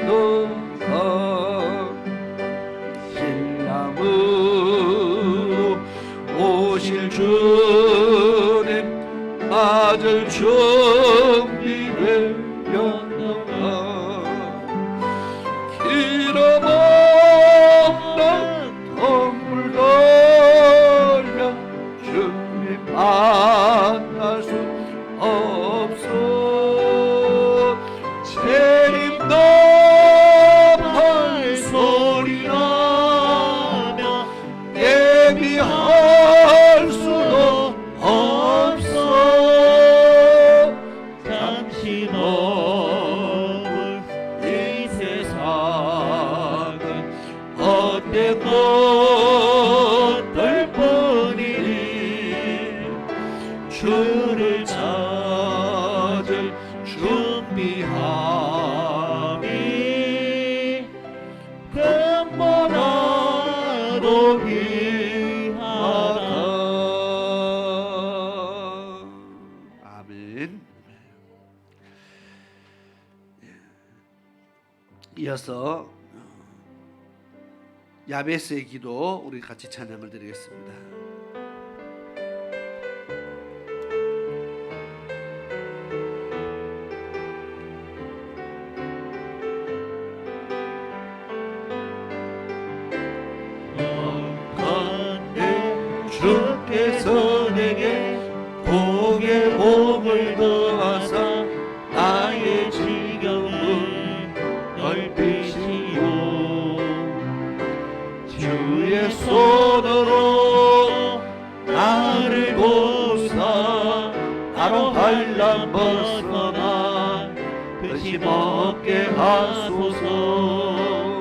건너가 신랑으로 오실 주님 맞을 준비되었는가 기름 없는 덩굴 걸면 주님 만날 수 없어 재림 넘을 소리 나며 예비할 수도 없어 잠시 넘을 이 세상은 헛된 것들 뿐이니 주를 찾을 준비함이 금보다도 귀하다. 아멘. 이어서 야베스의 기도 우리 같이 찬양을 드리겠습니다. 주께서 내게 복의 복을 더하사 나의 지경을 넓히시오 주의 손으로 나를 도우사 나로 환난 벗어나 근심 없게 하소서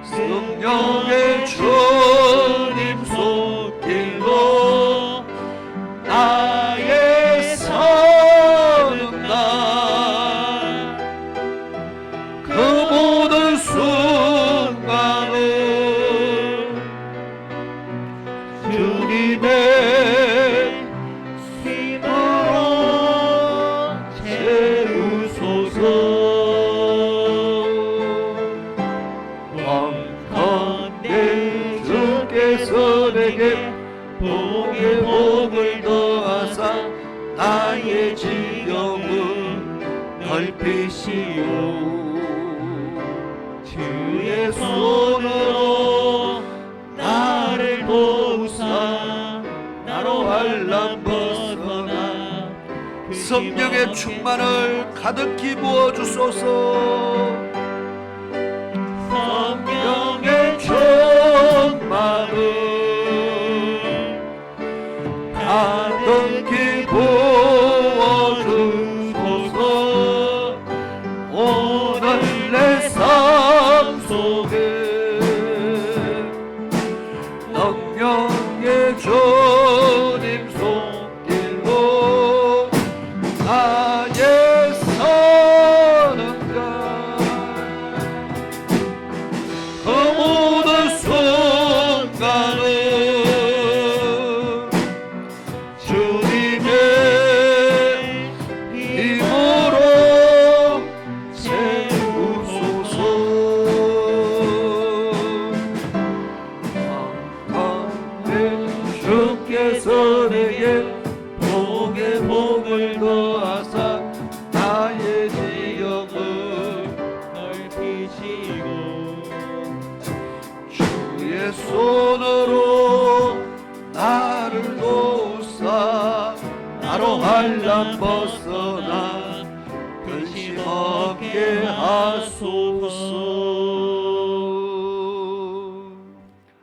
성령의 주님 손길로 나의 사는 날 그 모든 순간을 주님의 힘으로 채우소서 주께서 내게 복의 복을 더하사 나의 지경을 넓히시오 주의 손으로 나를 도우사 나로 환난 벗어나 성령의 충만을 가득히 부어주소서 성령의 충만을 가득히 부어주소서 오늘 내 삶 속에 성령의 주님 손길로 나의 사는 그 모든 순간을 주님의 힘으로 채우소서 주께서 내게 복의 복을 더하사 나의 지경을 넓히시고 주의 손으로 나를 도우사 나로 환난 벗어나 근심 없게 하소서.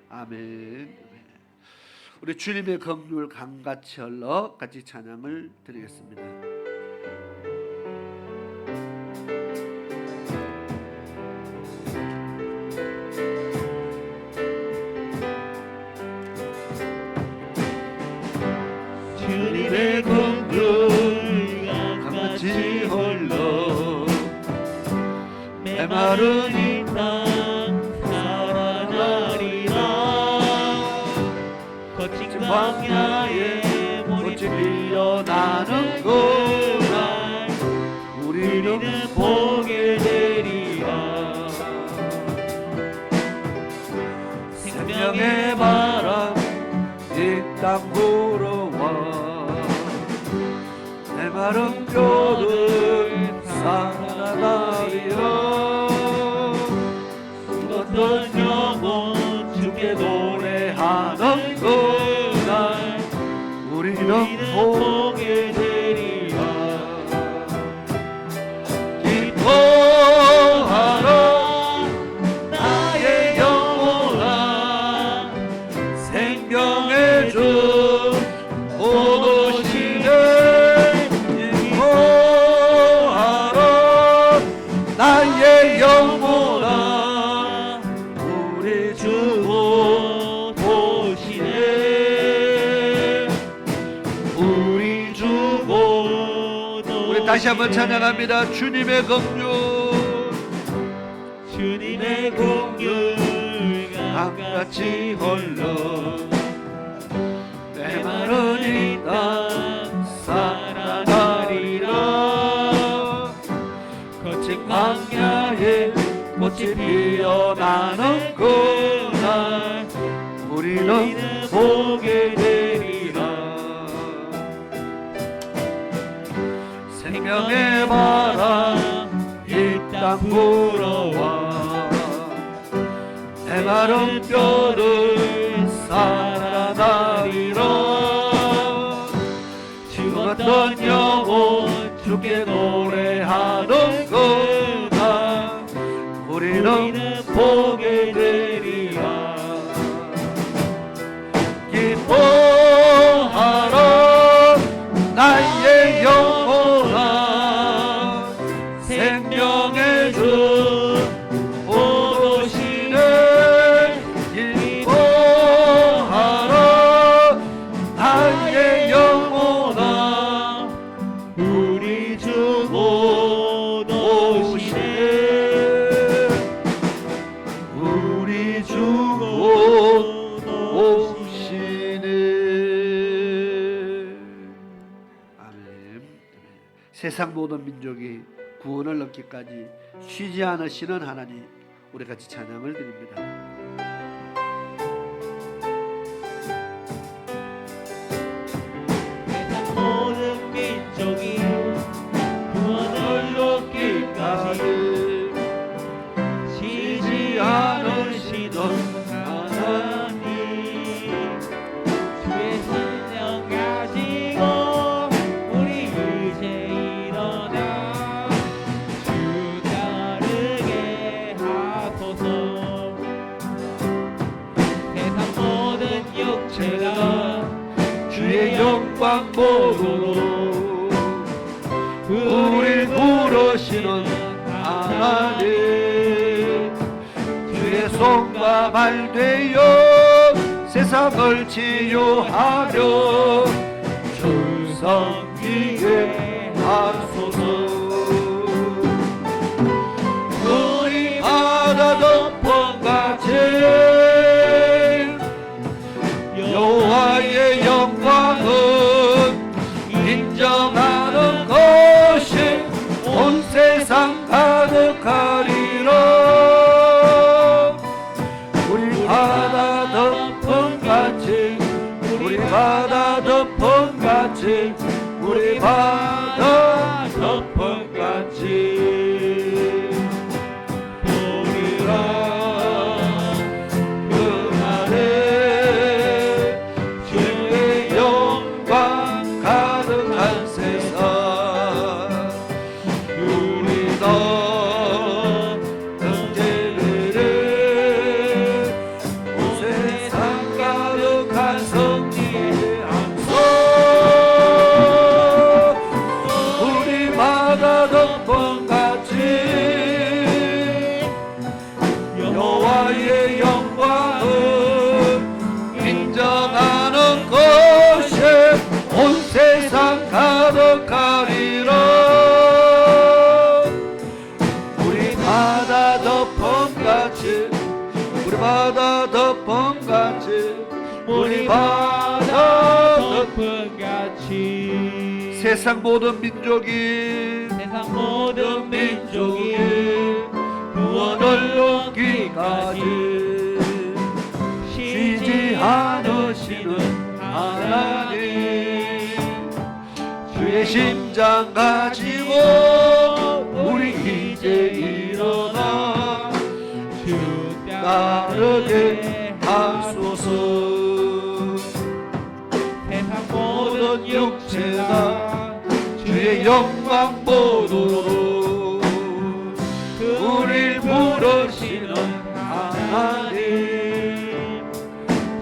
아멘. 우리 주님의 긍휼 강같이 흘러 같이 찬양을 드리겠습니다. 주님의 긍휼 강같이 흘러 메마른 이 땅 살아나리라. 거친 광야에 꽃이 피어나는 그날 우리는 보게 되리라. 생명의 바람 이 땅 불어와 메마른 뼈를 살아나리라. 죽었던 영혼 주께 노래하는 그날 우리는 보게 되리라. 기뻐하라 나의 영혼아 생명의 주 오시네. 기뻐하라 나의 영혼아 우리 주 오시네. 우리 주 우리 다시 한번 찬양합니다. 주님의 긍휼 주님의 긍휼 강같이 흘러 메마른 이 땅 살아나리라. 거친 광야에 꽃이 피어나는 그날 우리는 보게 되리라. 생명의 바람 이 땅 불어와 메마른 뼈를 살아나리라. 죽었던 영혼 주께 노래하는 그날 우리는 보게 되리라. 기뻐하라 나의 영혼아 생명의 주 오시네. 기뻐하라 나의 영혼아 우리 주 오시네. 우리 주 오시네. 아멘. 세상 모든 민족이 구원을 얻기까지 쉬지 않으시는 하나님 우리 같이 찬양을 드립니다. 세상 모든 민족이 구원을 얻기까지 쉬지 않으시던 하나님 주의 신령 가지고 우리 이제 일어나 주 따르게 하소서. 세상 모든 육체가 주의 영광 보도록 우리 부르시는 하나님 주의 손과 발 되어 세상을 치유하며 주 섬기게 하소서. 우리 바다 덮어같이 여호와의 영광은 인정하는 것이 온 세상 가득하리라. 우리 바다 덮음같이 우리 바다 덮음같이 우리 바다 덮음같이 보리라. 그날에 주의 영광 가득한 세상 우리가 경제를 온 세상 가득한 성리의 함성 우리 바다 덮음같이 여호와의 영광을 인정하는 것이 온 세상 가득하리라. 세상 모든 민족이 세상 모든 민족이 구원을 얻기까지 쉬지 않으시는 하나님, 주의 심장 가지고 우리 이제 일어나 주 따르게 하소서. 세상 모든 육체가 주의 영광 보도록 우릴 부르시는 하나님,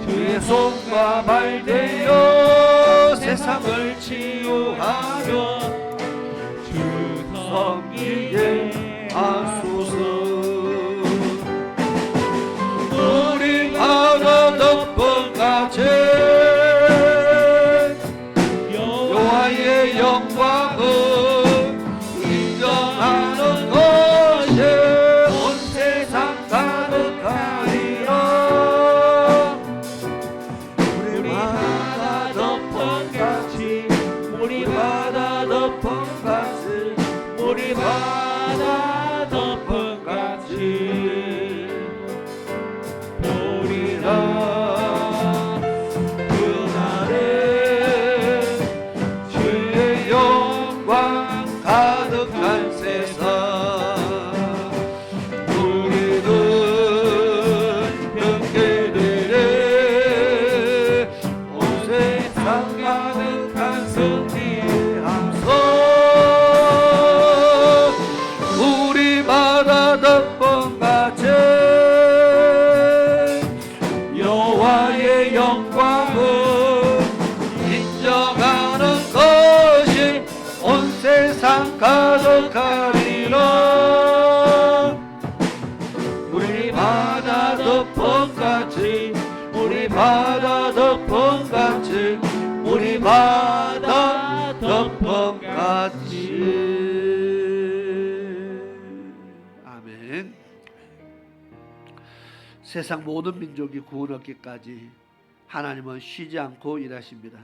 주의 손과 발 되어 세상을 치유하며 주 섬기게 하소서. 우리 바다 덮은 가제 여호와의 영광을 인정하는 것이 온 세상 가득하리라. 우리 바다 덮은 같이, 우리 바다 덮은 같이, 우리 바다 덮은 같이 보리라. 가득한 세상 우리는 경계되네. 온 세상 가득한 승리의 함성. 우리 바다 덮은 가제 여호와의 영광을 인정하는 것이 온 세상 가득하리라. 우리 바다 덮은 같이, 우리 바다 덮은 같이, 우리 바다 덮은 같이. 아멘. 세상 모든 민족이 구원 얻기까지 하나님은 쉬지 않고 일하십니다.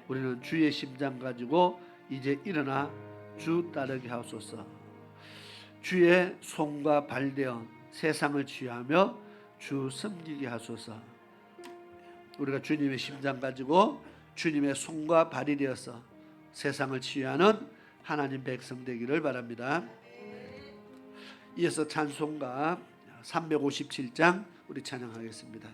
우리는 주의 심장 가지고 이제 일어나 주 따르게 하소서. 주의 손과 발 되어 세상을 치유하며 주 섬기게 하소서. 우리가 주님의 심장 가지고 주님의 손과 발이 되어서 세상을 치유하는 하나님 백성 되기를 바랍니다. 이어서 찬송가 357장 우리 찬양하겠습니다.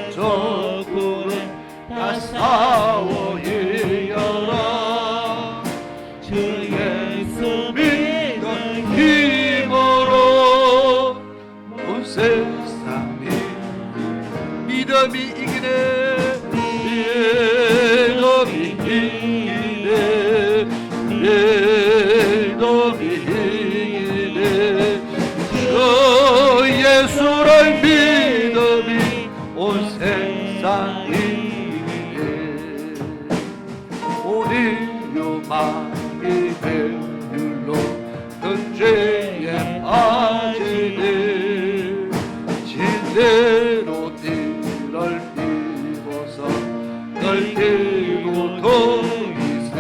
오른쪽으로 다 싸워 이겨라. 주 예수 믿는 힘으로 온 세상이 믿음이 이기네. 믿음이 이기네. 믿음이 이기네. 주 예수를 믿음이 온 세상이 이기네. 오히려 마귀 배율로 큰 죄에 빠지네. 진대로 띠를 띠고서 널뛰고 도이세.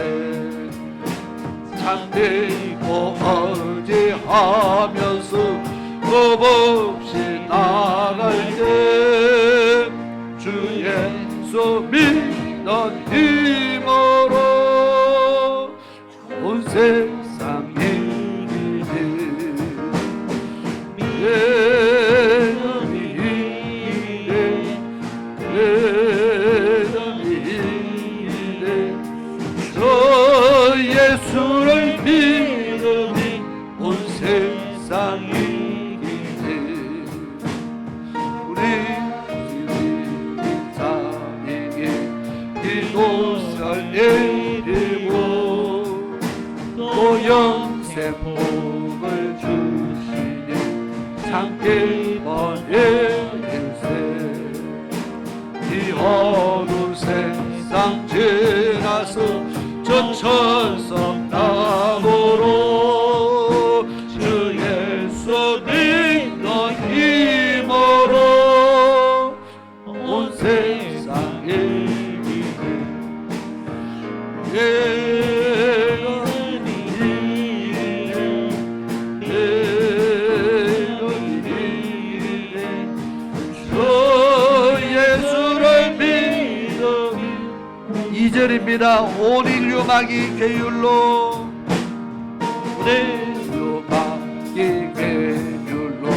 참되고 어지하면서 겁없이 나갈 때 주 예수 믿는 힘으로 온 세상이 이기네. 믿음이 이기네. 저 예수를 믿음이 온 세상이 이기네. 우리 인자에게 기도설 내리고 또 영생 복을 주시니 참기 번일세 이 어두운 세상 지나서 저 천성 나무로 주 예수 믿는 힘으로 온 세상에 입니다. 온 인류 마귀 괴율로 마귀 괴율로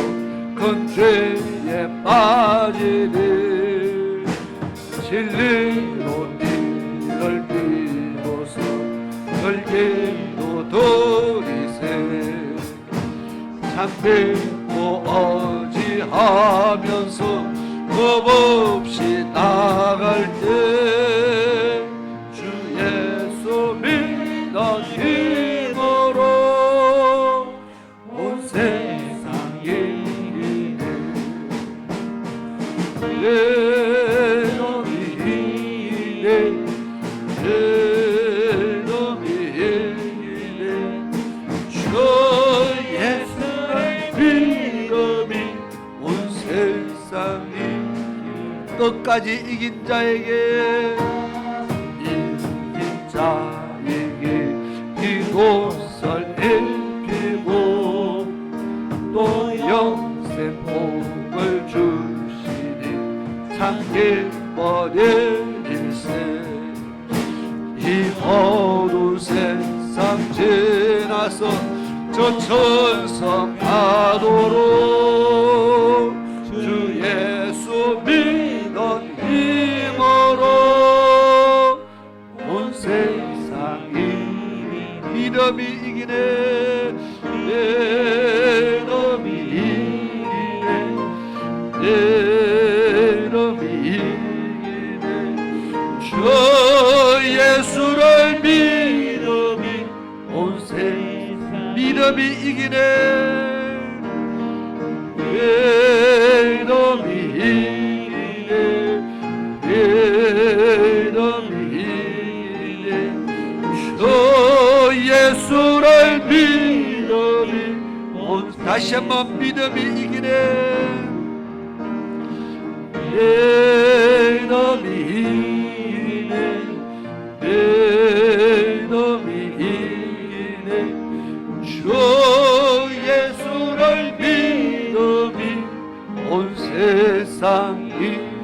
큰 죄에 빠지니 진리로 니를 믿고서 걸기도 들이세 참 믿고 어지하면서 겁없이 나갈 때 힘으로 온 세상에 내 놈이 주 예수의 믿음이 온 세상에 끝까지 이긴 자에게 기도설 읽히고 또 영생 복을 주시니 참기 버릴 일세 이 어두운 세상 지나서 저 천성 파도로 주 예수 믿는 힘으로 온 세상이 믿음이 이기네 내 놈이 이기네 내 놈이 이기네 주 예수를 믿음이 온 세상 믿음이 이기네 내 놈이 이기네 내 놈이 이기네 주 예수를 믿음이 다시 한번 믿음이 이기네 내 놈이 이기네 내 놈이 이기네 주 예수를 믿음이 온 세상 이기네.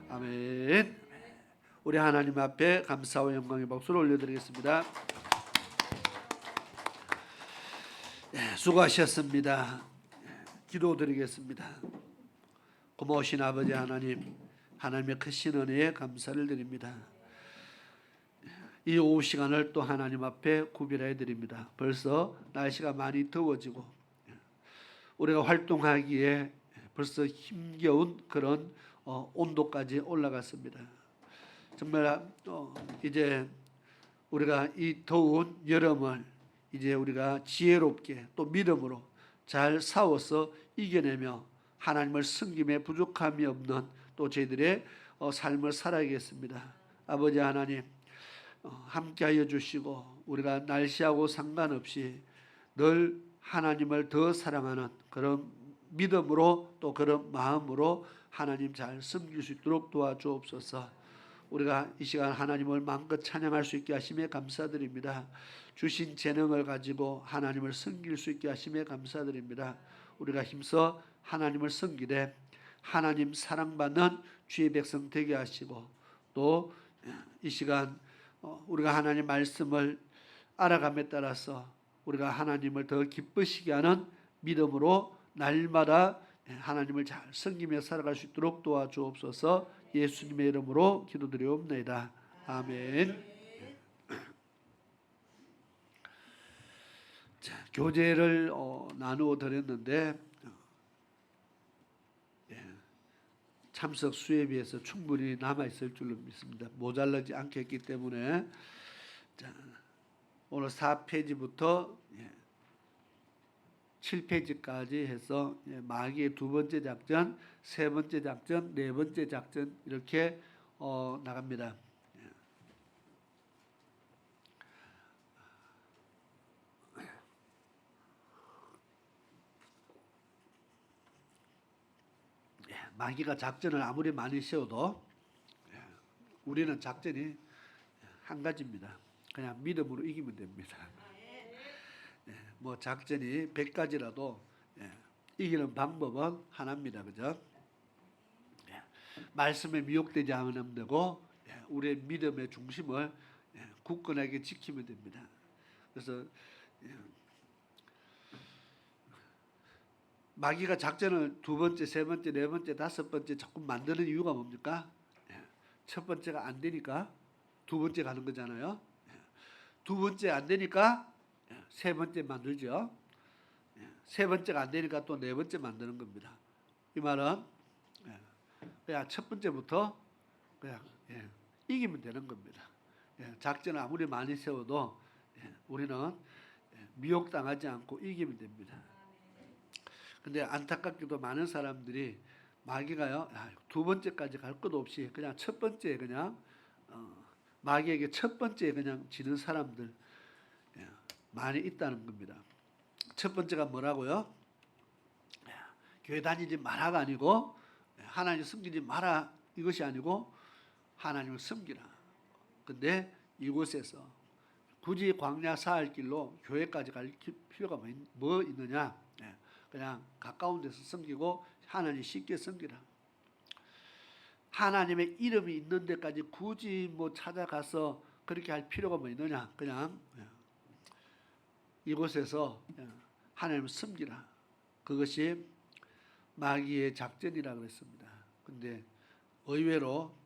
아멘. 우리 하나님 앞에 감사와 영광의 박수를 올려드리겠습니다. 수고하셨습니다. 기도드리겠습니다. 고마우신 아버지 하나님, 하나님의 크신 은혜에 감사를 드립니다. 이 오후 시간을 또 하나님 앞에 구별해 드립니다. 벌써 날씨가 많이 더워지고 우리가 활동하기에 벌써 힘겨운 그런 온도까지 올라갔습니다. 정말 이제 우리가 이 더운 여름을 이제 우리가 지혜롭게 또 믿음으로 잘 싸워서 이겨내며 하나님을 섬김에 부족함이 없는 또 저희들의 삶을 살아야겠습니다. 아버지 하나님 함께하여 주시고 우리가 날씨하고 상관없이 늘 하나님을 더 사랑하는 그런 믿음으로 또 그런 마음으로 하나님 잘 섬길 수 있도록 도와주옵소서. 우리가 이 시간 하나님을 마음껏 찬양할 수 있게 하심에 감사드립니다. 주신 재능을 가지고 하나님을 섬길 수 있게 하심에 감사드립니다. 우리가 힘써 하나님을 섬기되 하나님 사랑받는 주의 백성 되게 하시고 또 이 시간 우리가 하나님 말씀을 알아감에 따라서 우리가 하나님을 더 기쁘시게 하는 믿음으로 날마다 하나님을 잘 섬기며 살아갈 수 있도록 도와주옵소서. 예수님의 이름으로 기도드리옵나이다. 아멘. 자, 교제를 나누어 드렸는데 참석 수에 비해서 충분히 남아 있을 줄로 믿습니다. 모자라지 않겠기 때문에 자, 오늘 4페이지부터 7페이지까지 해서 마귀의 두 번째 작전, 세 번째 작전, 네 번째 작전 이렇게 나갑니다. 마귀가 작전을 아무리 많이 세워도 우리는 작전이 한 가지입니다. 그냥 믿음으로 이기면 됩니다. 뭐 작전이 100가지라도 이기는 방법은 하나입니다. 그죠? 말씀에 미혹되지 않으면 되고 우리의 믿음의 중심을 굳건하게 지키면 됩니다. 그래서 마귀가 작전을 두 번째, 세 번째, 네 번째, 다섯 번째 자꾸 만드는 이유가 뭡니까? 첫 번째가 안 되니까 두 번째 가는 거잖아요. 두 번째 안 되니까 세 번째 만들죠. 세 번째가 안 되니까 또 네 번째 만드는 겁니다. 이 말은 그냥 첫 번째부터 그냥 이기면 되는 겁니다. 작전을 아무리 많이 세워도 우리는 미혹당하지 않고 이기면 됩니다. 근데 안타깝게도 많은 사람들이 마귀가요, 두 번째까지 갈 것도 없이 그냥 첫 번째 그냥 마귀에게 첫 번째 그냥 지는 사람들 많이 있다는 겁니다. 첫 번째가 뭐라고요? 교회 다니지 마라가 아니고 하나님 섬기지 마라 이것이 아니고 하나님을 섬기라. 근데 이곳에서 굳이 광야 사할 길로 교회까지 갈 필요가 뭐 있느냐? 그냥 가까운 데서 섬기고 하나님 쉽게 섬기라. 하나님의 이름이 있는 데까지 굳이 뭐 찾아가서 그렇게 할 필요가 뭐 있느냐? 그냥 이곳에서 하나님을 섬기라. 그것이 마귀의 작전이라고 했습니다. 근데 의외로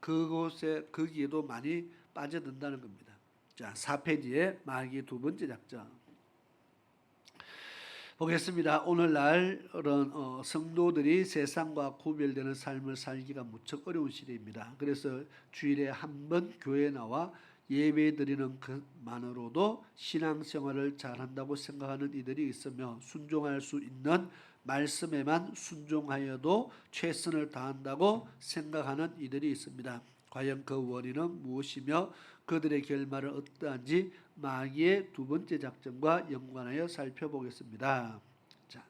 그곳에 거기에도 많이 빠져든다는 겁니다. 자, 4페이지에 마귀의 두 번째 작전 보겠습니다. 오늘날은 성도들이 세상과 구별되는 삶을 살기가 무척 어려운 시대입니다. 그래서 주일에 한 번 교회에 나와 예배 드리는 것만으로도 신앙생활을 잘한다고 생각하는 이들이 있으며 순종할 수 있는 말씀에만 순종하여도 최선을 다한다고 생각하는 이들이 있습니다. 과연 그 원인은 무엇이며 그들의 결말은 어떠한지 마귀의 두 번째 작전과 연관하여 살펴보겠습니다. 자,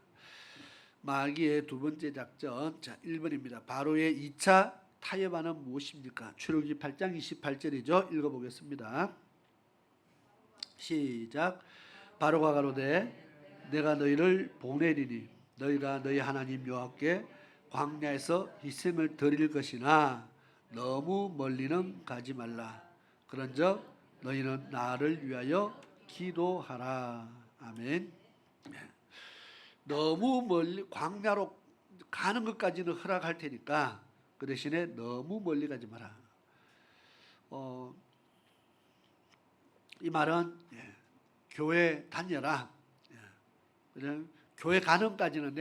마귀의 두 번째 작전, 자 1번입니다. 바로의 2차 타협안은 무엇입니까? 출애굽기 8장 28절이죠. 읽어보겠습니다. 시작. 바로가 가로되 내가 너희를 보내리니 너희가 너희 하나님 여호와께 광야에서 희생을 드릴 것이나 너무 멀리는 가지 말라. 그런즉 너희는 나를 위하여 기도하라. 아멘. 너무 멀리 광야로 가는 것까지는 허락할 테니까 그 대신에 너무 멀리 가지 마라. 이 말은 교회 다녀라. 그냥 교회 가는 것까지는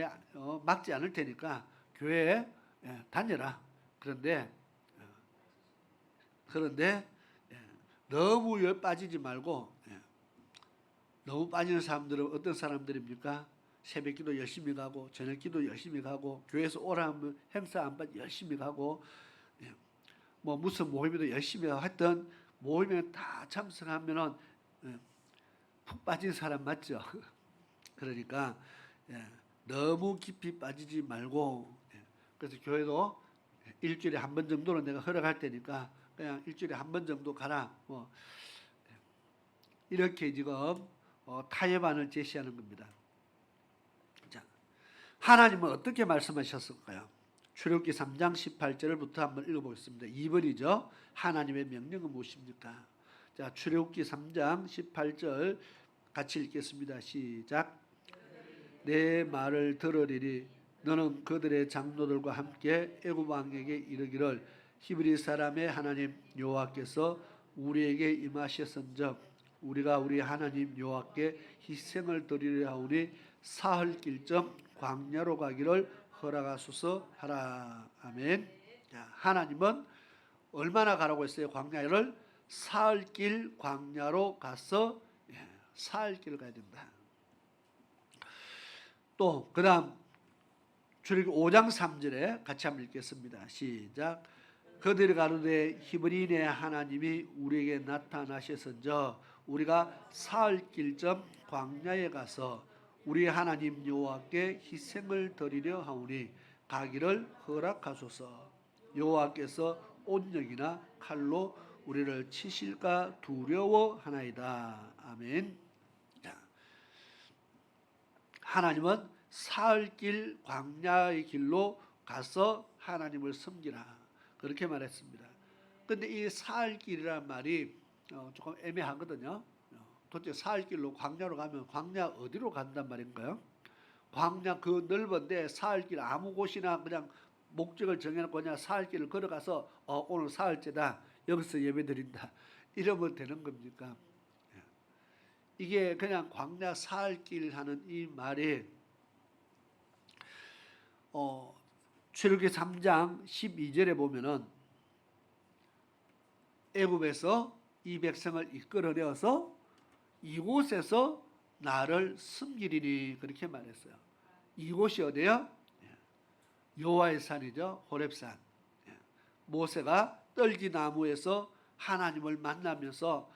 막지 않을 테니까 교회에 다녀라. 그런데 너무 빠지지 말고 너무 빠지는 사람들은 어떤 사람들입니까? 새벽기도 열심히 가고 저녁기도 열심히 가고 교회에서 오라 하면 행사 안 받 열심히 가고 뭐 무슨 모임에도 열심히 하고 했던 모임에 다 참석하면은 푹 빠진 사람 맞죠? 그러니까 너무 깊이 빠지지 말고 그래서 교회도 일주일에 한 번 정도는 내가 허락할 테니까 그냥 일주일에 한 번 정도 가라. 뭐 이렇게 지금 타협안을 제시하는 겁니다. 자, 하나님은 어떻게 말씀하셨을까요? 출애굽기 3장 18절부터 한번 읽어보겠습니다. 2번이죠. 하나님의 명령은 무엇입니까? 자, 출애굽기 3장 18절 같이 읽겠습니다. 시작. 내 말을 들으리니 너는 그들의 장로들과 함께 애굽 왕에게 이르기를 히브리 사람의 하나님 여호와께서 우리에게 임하셨은즉 우리가 우리 하나님 여호와께 희생을 드리려 하오니 사흘 길쯤 광야로 가기를 허락하소서 하라. 아멘. 자, 하나님은 얼마나 가라고 했어요? 광야를 사흘길 광야로 가서 사흘길 가야 된다. 또 그다음 출애굽기 5장 3절에 같이 한번 읽겠습니다. 시작. 그들이 가로되 히브리인의 하나님이 우리에게 나타나셔서저 우리가 사흘길쯤 광야에 가서 우리 하나님 여호와께 희생을 드리려 하오니 가기를 허락하소서. 여호와께서 온역이나 칼로 우리를 치실까 두려워하나이다. 아멘. 자, 하나님은 사흘길 광야의 길로 가서 하나님을 섬기라 그렇게 말했습니다. 그런데 이 사흘길이라는 말이 조금 애매하거든요. 도대체 사흘길로 광야로 가면 광야 어디로 간단 말인가요? 광야 그 넓은데 사흘길 아무 곳이나 그냥 목적을 정해놓고 그냥 사흘길을 걸어가서 오늘 사흘째다 여기서 예배드린다 이러면 되는 겁니까? 이게 그냥 광야 사흘길 하는 이 말이 출애굽기 3장 12절에 보면은 애굽에서 이 백성을 이끌어내어서 이곳에서 나를 섬기리니 그렇게 말했어요. 이곳이 어디요? 여호와의 산이죠. 호렙산. 모세가 떨기나무에서 하나님을 만나면서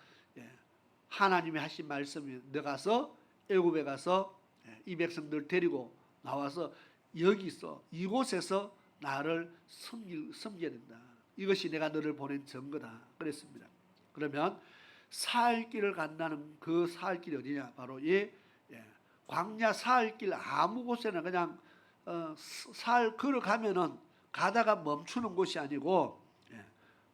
하나님이 하신 말씀이 너가서 애굽에 가서 이 백성들 데리고 나와서 여기서 이곳에서 나를 섬겨야 된다. 이것이 내가 너를 보낸 증거다. 그랬습니다. 그러면 사흘길을 간다는 그 사흘길이 어디냐? 바로 이 광야 사흘길 아무 곳에나 그냥 사흘 걸어가면은 가다가 멈추는 곳이 아니고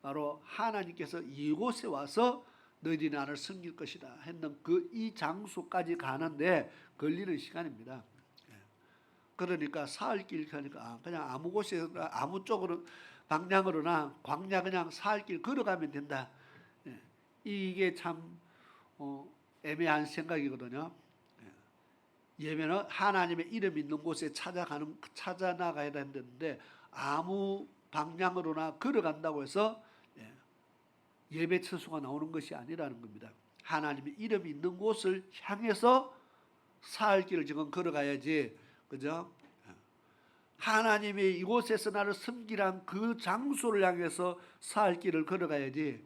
바로 하나님께서 이곳에 와서 너희들이 나를 섬길 것이다 했는 그 이 장소까지 가는데 걸리는 시간입니다. 그러니까 사흘길 가니까 그냥 아무 곳에 아무 쪽으로 방향으로나 광야 그냥 사흘길 걸어가면 된다. 이게 참 애매한 생각이거든요. 예배는 하나님의 이름 있는 곳에 찾아 나가야 되는데 아무 방향으로나 걸어간다고 해서 예배 처소가 나오는 것이 아니라는 겁니다. 하나님의 이름 있는 곳을 향해서 사흘길을 지금 걸어가야지, 그죠? 하나님이 이곳에서 나를 섬기란 그 장소를 향해서 사흘길을 걸어가야지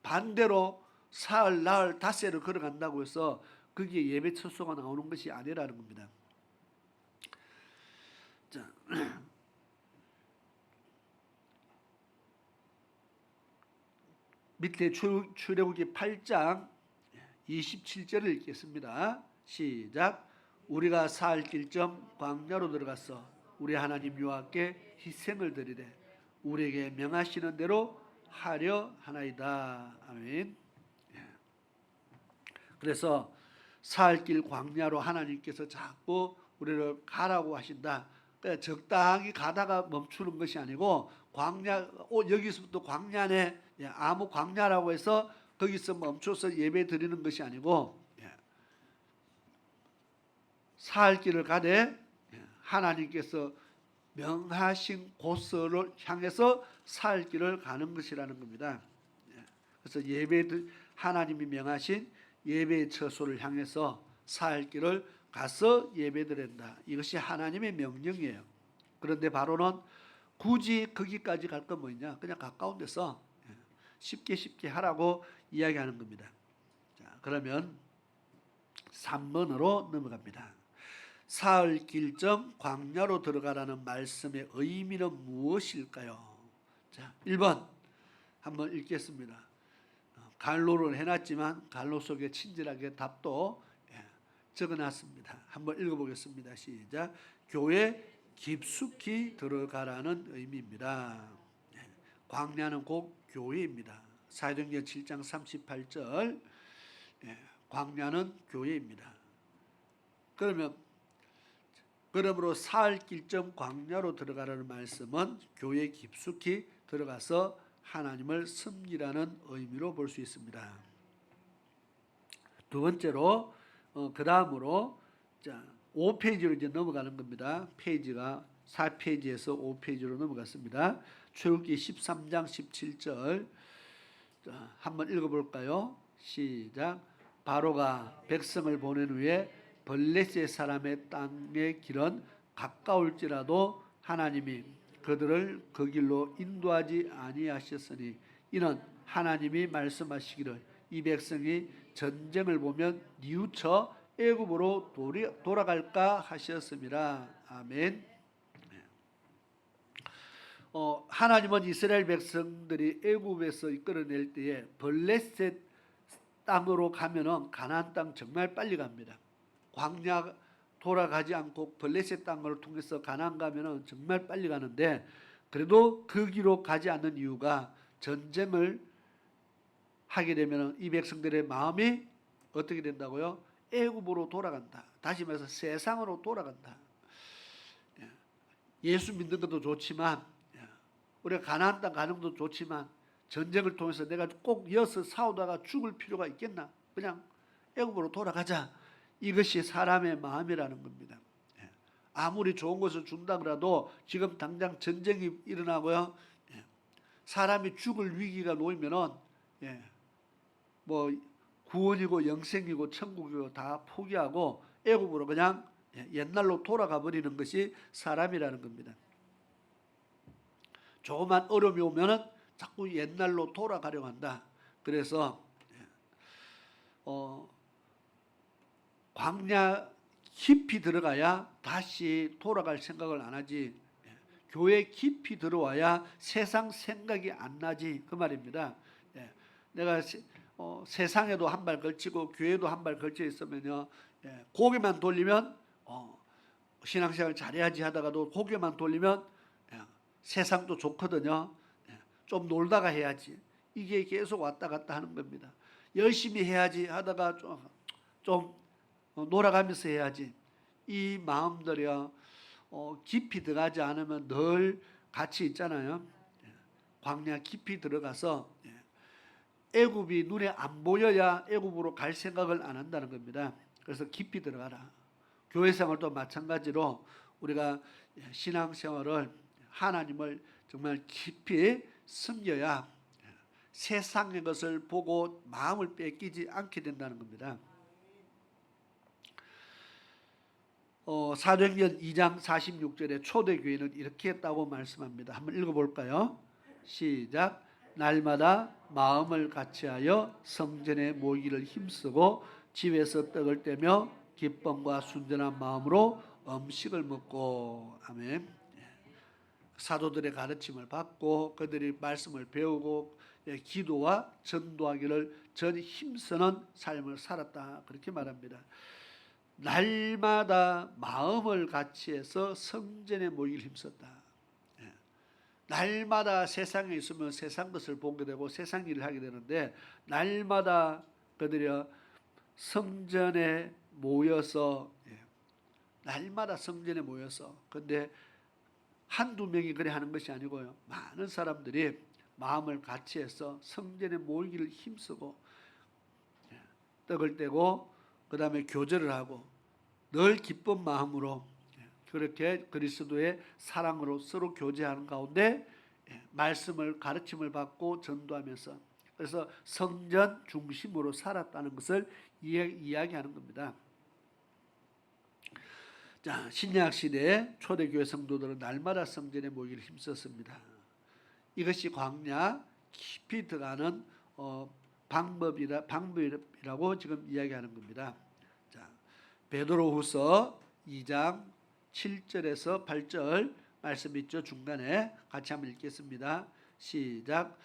반대로 사흘, 나흘, 닷새를 걸어간다고 해서 거기에 예배 처소가 나오는 것이 아니라는 겁니다. 자, 밑에 출애굽기 8장 27절을 읽겠습니다. 시작. 우리가 사흘길쯤 광야로 들어가서 우리 하나님 여호와께 희생을 드리되 우리에게 명하시는 대로 하려 하나이다. 아멘. 그래서 사흘길 광야로 하나님께서 자꾸 우리를 가라고 하신다. 그러니까 적당히 가다가 멈추는 것이 아니고 광야 여기서부터 광야네 아무 광야라고 해서 거기서 멈춰서 예배 드리는 것이 아니고 사흘길을 가되 하나님께서 명하신 곳을 향해서 사흘길을 가는 것이라는 겁니다. 그래서 하나님이 명하신 예배의 처소를 향해서 사흘길을 가서 예배드린다. 이것이 하나님의 명령이에요. 그런데 바로는 굳이 거기까지 갈 건 뭐냐? 그냥 가까운 데서 쉽게 하라고 이야기하는 겁니다. 자, 그러면 3번으로 넘어갑니다. 사흘길쯤 광야로 들어가라는 말씀의 의미는 무엇일까요? 자, 1번 한번 읽겠습니다. 갈로를 해놨지만 갈로 속에 친절하게 답도 적어놨습니다. 한번 읽어보겠습니다. 시작. 교회 깊숙이 들어가라는 의미입니다. 광야는 곧 교회입니다. 사도행전 7장 38절 광야는 교회입니다. 그러므로 사흘길쯤 광야로 들어가라는 말씀은 교회 깊숙이 들어가서 하나님을 섬기라는 의미로 볼 수 있습니다. 두 번째로 그 다음으로 5페이지로 이제 넘어가는 겁니다. 페이지가 4페이지에서 5페이지로 넘어갔습니다. 출애굽기 13장 17절 자, 한번 읽어볼까요? 시작. 바로가 백성을 보낸 후에 블레셋 사람의 땅의 길은 가까울지라도 하나님이 그들을 그 길로 인도하지 아니하셨으니 이는 하나님이 말씀하시기를 이 백성이 전쟁을 보면 뉘우쳐 애굽으로 돌아갈까 하셨습니다. 아멘. 하나님은 이스라엘 백성들이 애굽에서 이끌어낼 때에 블레셋 땅으로 가면은 가나안 땅 정말 빨리 갑니다. 광야 돌아가지 않고 블레셋 땅을 통해서 가나안 가면은 정말 빨리 가는데 그래도 그 길로 가지 않는 이유가 전쟁을 하게 되면 이 백성들의 마음이 어떻게 된다고요? 애굽으로 돌아간다. 다시 말해서 세상으로 돌아간다. 예수 믿는 것도 좋지만 우리가 가나안 땅 가는 것도 좋지만 전쟁을 통해서 내가 꼭 이어서 싸우다가 죽을 필요가 있겠나? 그냥 애굽으로 돌아가자. 이것이 사람의 마음이라는 겁니다. 아무리 좋은 것을 준다 그래도 지금 당장 전쟁이 일어나고요. 사람이 죽을 위기가 놓이면은 뭐 구원이고 영생이고 천국이고 다 포기하고 애굽으로 그냥 옛날로 돌아가 버리는 것이 사람이라는 겁니다. 조그만 어려움이 오면은 자꾸 옛날로 돌아가려고 한다. 그래서 광야 깊이 들어가야 다시 돌아갈 생각을 안 하지. 교회 깊이 들어와야 세상 생각이 안 나지 그 말입니다. 내가 세상에도 한 발 걸치고 교회도 한 발 걸쳐 있으면요, 고개만 돌리면 신앙생활 잘해야지 하다가도 고개만 돌리면 세상도 좋거든요. 좀 놀다가 해야지. 이게 계속 왔다 갔다 하는 겁니다. 열심히 해야지 하다가 좀 놀아가면서 해야지. 이 마음들이요, 깊이 들어가지 않으면 늘 같이 있잖아요. 광야 깊이 들어가서 애굽이 눈에 안 보여야 애굽으로 갈 생각을 안 한다는 겁니다. 그래서 깊이 들어가라. 교회 생활도 마찬가지로 우리가 신앙생활을 하나님을 정말 깊이 섬겨야 세상의 것을 보고 마음을 뺏기지 않게 된다는 겁니다. 사도행전 2장 46절에 초대교회는 이렇게 했다고 말씀합니다. 한번 읽어볼까요? 시작. 날마다 마음을 같이하여 성전에 모이기를 힘쓰고 집에서 떡을 떼며 기쁨과 순전한 마음으로 음식을 먹고. 아멘. 사도들의 가르침을 받고 그들이 말씀을 배우고 기도와 전도하기를 전 힘쓰는 삶을 살았다. 그렇게 말합니다. 날마다 마음을 같이해서 성전에 모이기를 힘썼다. 날마다 세상에 있으면 세상 것을 보게 되고 세상 일을 하게 되는데 날마다 그들이 성전에 모여서 날마다 성전에 모여서 근데 한두 명이 그래 하는 것이 아니고요. 많은 사람들이 마음을 같이해서 성전에 모이기를 힘쓰고 떡을 떼고 그 다음에 교제를 하고 늘 기쁜 마음으로 그렇게 그리스도의 사랑으로 서로 교제하는 가운데 말씀을 가르침을 받고 전도하면서 그래서 성전 중심으로 살았다는 것을 이야기하는 겁니다. 자, 신약 시대에 초대교회 성도들은 날마다 성전에 모이기를 힘썼습니다. 이것이 광야 깊이 들어가는 방법이라고 지금 이야기하는 겁니다. 자, 베드로후서 2장 7절에서 8절 말씀 있죠. 중간에 같이 한번 읽겠습니다. 시작.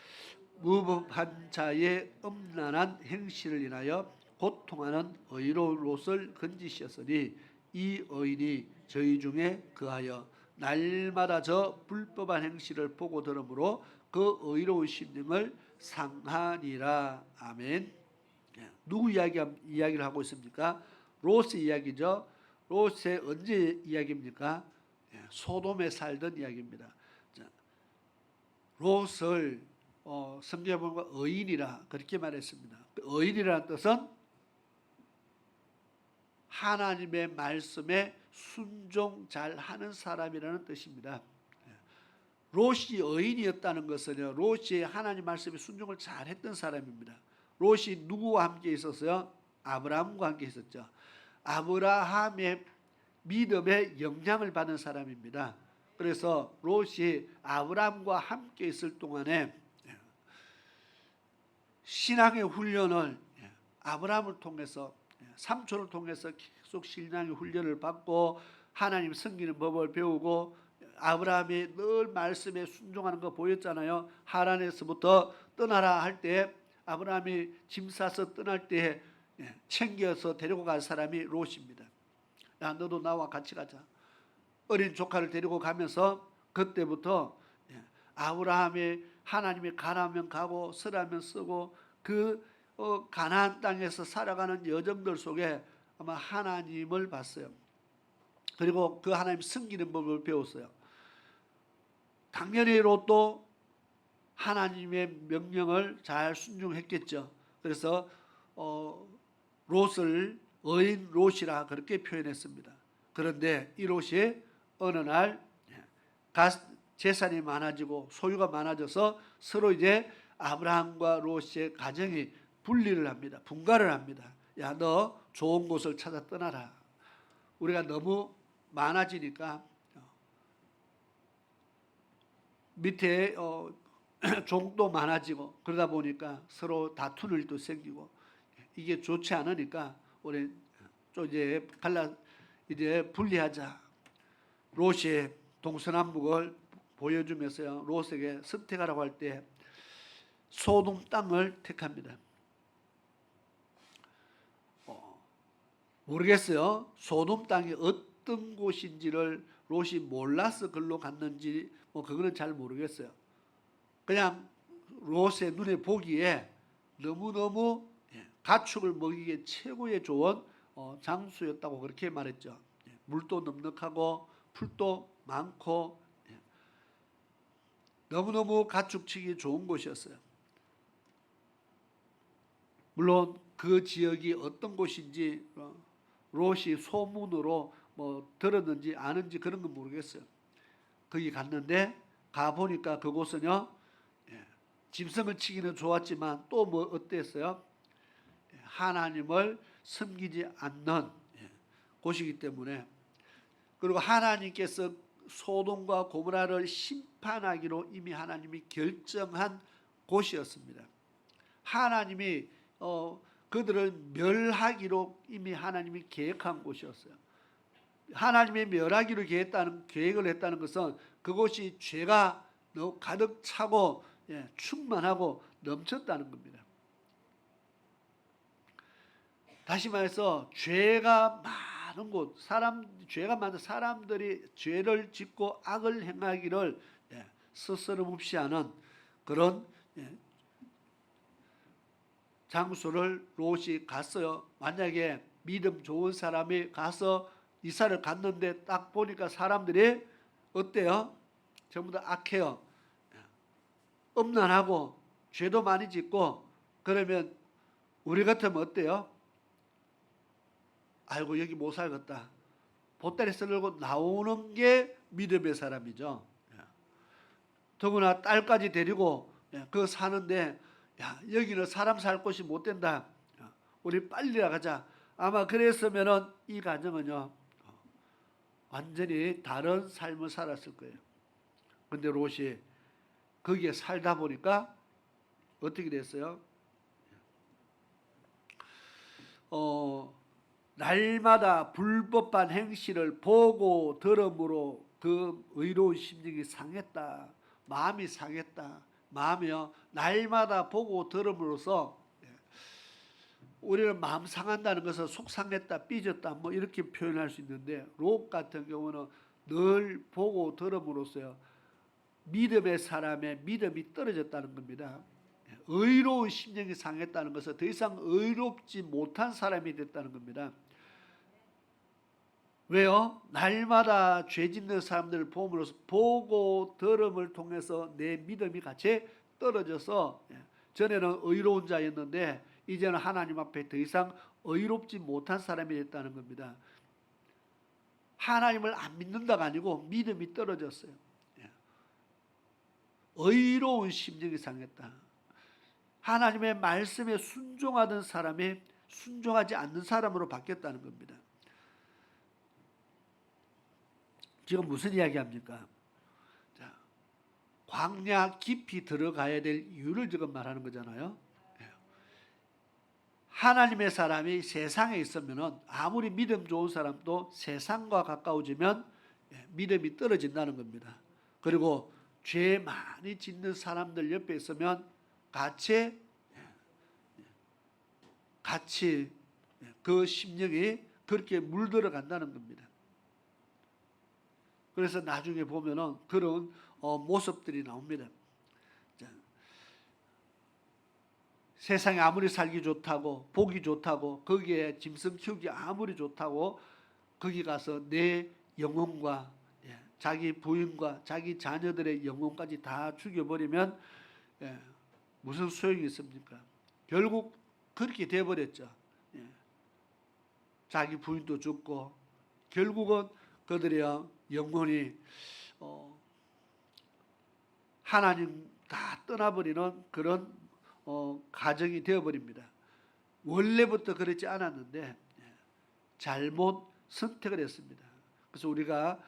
무법한 자의 음란한 행실을 인하여 고통하는 의로운 롯을 건지셨으니 이 의인이 저희 중에 거하여 날마다 저 불법한 행실을 보고 들으므로 그 의로우심을 상하니라. 아멘. 누구 이야기를 하고 있습니까? 롯의 이야기죠. 롯의 언제 이야기입니까? 소돔에 살던 이야기입니다. 롯을 성경에 보면 의인이라 그렇게 말했습니다. 의인이라는 뜻은 하나님의 말씀에 순종 잘하는 사람이라는 뜻입니다. 롯이 의인이었다는 것은요, 롯이 하나님 말씀에 순종을 잘했던 사람입니다. 롯이 누구와 함께 있었어요? 아브라함과 함께 있었죠. 아브라함의 믿음에 영향을 받은 사람입니다. 그래서 롯이 아브라함과 함께 있을 동안에 신앙의 훈련을 아브라함을 통해서, 삼촌을 통해서 계속 신앙의 훈련을 받고 하나님 섬기는 법을 배우고, 아브라함이 늘 말씀에 순종하는 거 보였잖아요. 하란에서부터 떠나라 할 때 아브라함이 짐 싸서 떠날 때 챙겨서 데리고 간 사람이 롯입니다. 야, 너도 나와 같이 가자. 어린 조카를 데리고 가면서 그때부터 아브라함이 하나님이 가라면 가고 쓰라면 쓰고 그 가나안 땅에서 살아가는 여정들 속에 아마 하나님을 봤어요. 그리고 그 하나님 섬기는 법을 배웠어요. 당연히 롯도 하나님의 명령을 잘 순종했겠죠. 그래서 롯을 의인 롯이라 그렇게 표현했습니다. 그런데 이 롯이 어느 날 재산이 많아지고 소유가 많아져서 서로 이제 아브라함과 롯의 가정이 분리를 합니다. 분가를 합니다. 야, 너 좋은 곳을 찾아 떠나라. 우리가 너무 많아지니까 밑에 종도 많아지고 그러다 보니까 서로 다투는 일도 생기고 이게 좋지 않으니까 우리 좀 이제 분리하자. 롯이 동서남북을 보여주면서 롯에게 선택하라고 할 때 소돔 땅을 택합니다. 모르겠어요. 소돔 땅이 어떤 곳인지를 롯이 몰라서 글로 갔는지 그거는 잘 모르겠어요. 그냥 롯의 눈에 보기에 너무너무 가축을 먹이기에 최고의 좋은 장소였다고 그렇게 말했죠. 물도 넉넉하고 풀도 많고 너무너무 가축치기 좋은 곳이었어요. 물론 그 지역이 어떤 곳인지 롯이 소문으로 들었는지 아는지 그런 건 모르겠어요. 거기 갔는데 가보니까 그곳은요, 짐승을 치기는 좋았지만 또 어땠어요? 하나님을 섬기지 않는 곳이기 때문에, 그리고 하나님께서 소돔과 고모라를 심판하기로 이미 하나님이 결정한 곳이었습니다. 하나님이 그들을 멸하기로 이미 하나님이 계획한 곳이었어요. 하나님이 멸하기로 계획을 했다는 것은 그곳이 죄가 가득 차고 충만하고 넘쳤다는 겁니다. 다시 말해서 죄가 많은 곳, 죄가 많은 사람들이 죄를 짓고 악을 행하기를 스스럼없이 하는 그런 장소를 롯이 갔어요. 만약에 믿음 좋은 사람이 가서 이사를 갔는데 딱 보니까 사람들이 어때요? 전부 다 악해요. 음란하고 죄도 많이 짓고 그러면 우리 같으면 어때요? 아이고 여기 못 살겠다. 보따리 쓸고 나오는 게 믿음의 사람이죠. 더구나 딸까지 데리고 그 사는데 야 여기는 사람 살 곳이 못 된다. 우리 빨리 나가자. 아마 그랬으면은 이 가정은요 완전히 다른 삶을 살았을 거예요. 그런데 롯이 거기에 살다 보니까 어떻게 됐어요? 날마다 불법한 행실을 보고 들음으로 그 의로운 심령이 상했다. 마음이 상했다. 마음이요. 날마다 보고 들음으로써 우리는 마음 상한다는 것은 속상했다, 삐졌다 이렇게 표현할 수 있는데 롯 같은 경우는 늘 보고 들음으로써요. 믿음의 사람의 믿음이 떨어졌다는 겁니다. 의로운 심령이 상했다는 것은 더 이상 의롭지 못한 사람이 됐다는 겁니다. 왜요? 날마다 죄 짓는 사람들을 봄으로써 보고 들음을 통해서 내 믿음이 같이 떨어져서 전에는 의로운 자였는데 이제는 하나님 앞에 더 이상 의롭지 못한 사람이 됐다는 겁니다. 하나님을 안 믿는다가 아니고 믿음이 떨어졌어요. 의로운 심령이 상했다. 하나님의 말씀에 순종하던 사람이 순종하지 않는 사람으로 바뀌었다는 겁니다. 지금 무슨 이야기합니까? 자, 광야 깊이 들어가야 될 이유를 지금 말하는 거잖아요. 하나님의 사람이 세상에 있으면 아무리 믿음 좋은 사람도 세상과 가까워지면 믿음이 떨어진다는 겁니다. 그리고 죄 많이 짓는 사람들 옆에 있으면 같이 그 심령이 그렇게 물들어 간다는 겁니다. 그래서 나중에 보면은 그런 모습들이 나옵니다. 자, 세상에 아무리 살기 좋다고 보기 좋다고 거기에 짐승 키우기 아무리 좋다고 거기 가서 내 영혼과 자기 부인과 자기 자녀들의 영혼까지 다 죽여버리면 무슨 소용이 있습니까? 결국 그렇게 돼버렸죠. 자기 부인도 죽고 결국은 그들의 영혼이 하나님 다 떠나버리는 그런 가정이 되어버립니다. 원래부터 그렇지 않았는데 잘못 선택을 했습니다. 그래서 우리가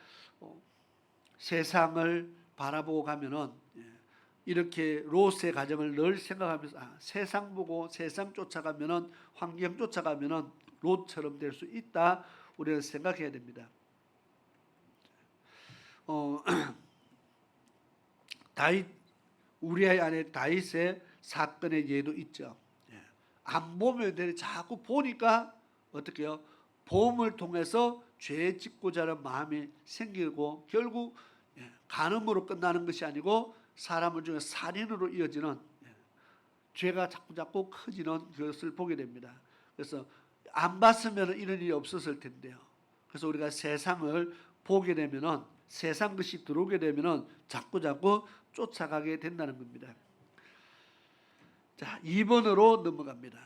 세상을 바라보고 가면은 이렇게 롯의 가정을 늘 생각하면서 세상 보고 세상 쫓아가면은 환경 쫓아가면은 롯처럼 될 수 있다 우리는 생각해야 됩니다. 다윗 우리아의 아내 다윗의 사건의 예도 있죠. 안 보면 되는데 자꾸 보니까 어떻게요? 보험을 통해서 죄 짓고자 하는 마음이 생기고 결국 간음으로 끝나는 것이 아니고 사람을 중에 살인으로 이어지는 죄가 자꾸 커지는 것을 보게 됩니다. 그래서 안 봤으면 이런 일이 없었을 텐데요. 그래서 우리가 세상을 보게 되면은 세상 것이 들어오게 되면은 자꾸 쫓아가게 된다는 겁니다. 자, 2번으로 넘어갑니다.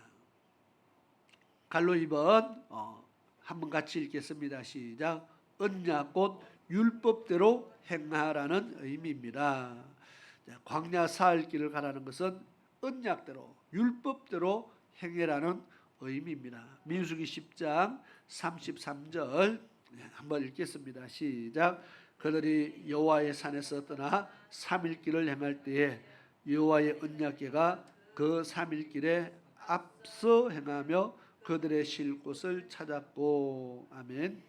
갈로 2번 한번 같이 읽겠습니다. 시작. 언약 곧 율법대로 행하라는 의미입니다. 자, 광야 사흘 길을 가라는 것은 언약대로 율법대로 행해라는 의미입니다. 민수기 10장 33절 한번 읽겠습니다. 시작. 그들이 여호와의 산에서 떠나 3일 길을 행할 때에 여호와의 언약궤가 그 3일 길에 앞서 행하며 그들의 쉴 곳을 찾았고. 아멘.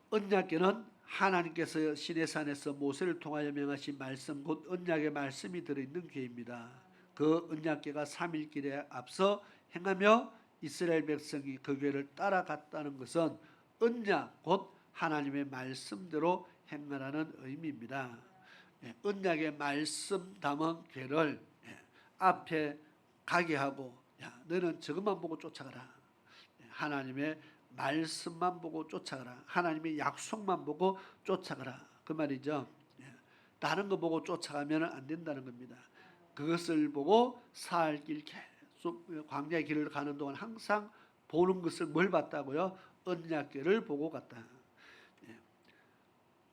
언약궤는 하나님께서 시내산에서 모세를 통하여 명하신 말씀 곧 언약의 말씀이 들어있는 궤입니다. 그 언약궤가 3일 길에 앞서 행하며 이스라엘 백성이 그 궤를 따라갔다는 것은 언약 곧 하나님의 말씀대로 행하라는 의미입니다. 언약의 말씀 담은 궤를 앞에 가게 하고 너는 저것만 보고 쫓아가라. 하나님의 말씀만 보고 쫓아가라. 하나님의 약속만 보고 쫓아가라. 그 말이죠. 다른 거 보고 쫓아가면 안 된다는 겁니다. 그것을 보고 사흘 길 계속 광야의 길을 가는 동안 항상 보는 것을 뭘 봤다고요? 언약궤를 보고 갔다.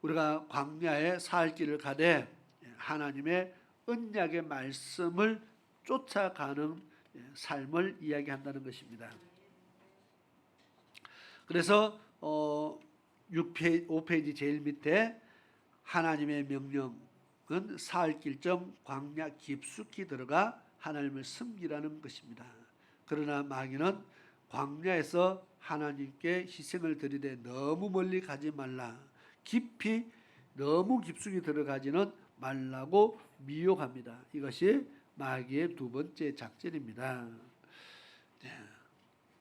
우리가 광야의 사흘 길을 가되 하나님의 언약의 말씀을 쫓아가는 삶을 이야기한다는 것입니다. 그래서 5페이지 제일 밑에 하나님의 명령은 사흘 길점 광야 깊숙이 들어가 하나님을 섬기라는 것입니다. 그러나 마귀는 광야에서 하나님께 희생을 드리되 너무 멀리 가지 말라. 깊이 너무 깊숙이 들어가지는 말라고 미혹합니다. 이것이 마귀의 두 번째 작전입니다.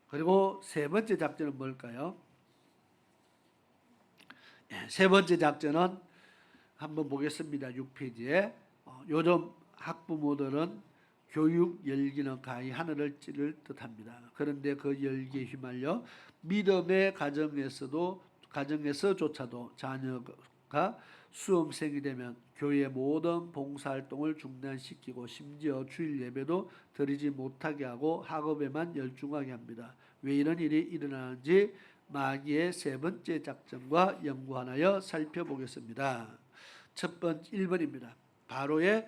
그리고 세 번째 작전은 뭘까요? 세 번째 작전은 한번 보겠습니다. 6페이지에 요즘 학부모들은 교육 열기는 가히 하늘을 찌를 듯합니다. 그런데 그 열기에 휘말려 믿음의 가정에서조차도 자녀가 수험생이 되면 교회의 모든 봉사활동을 중단시키고 심지어 주일 예배도 드리지 못하게 하고 학업에만 열중하게 합니다. 왜 이런 일이 일어나는지 마귀의 세 번째 작전과 연구하여 살펴보겠습니다. 첫 번째 1번입니다. 바로의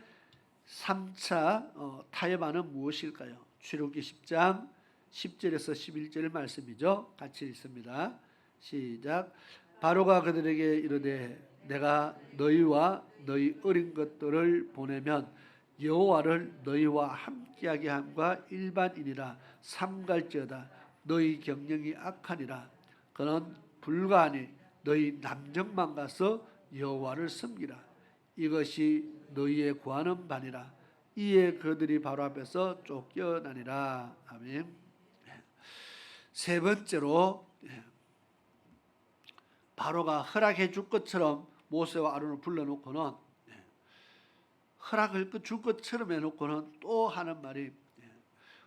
3차 타협안은 무엇일까요? 출애굽기 10장 10절에서 11절 말씀이죠. 같이 읽습니다. 시작. 바로가 그들에게 이르되 내가 너희와 너희 어린 것들을 보내면 여호와를 너희와 함께하게 함과 일반이니라 삼갈지어다. 너희 경영이 악하니라. 그는 불가하니 너희 남정만 가서 여호와를 섬기라. 이것이 너희의 구하는 바니라. 이에 그들이 바로 앞에서 쫓겨나니라. 아멘. 세 번째로 바로가 허락해 줄 것처럼 모세와 아론을 불러놓고는 허락을 줄 것처럼 해놓고는 또 하는 말이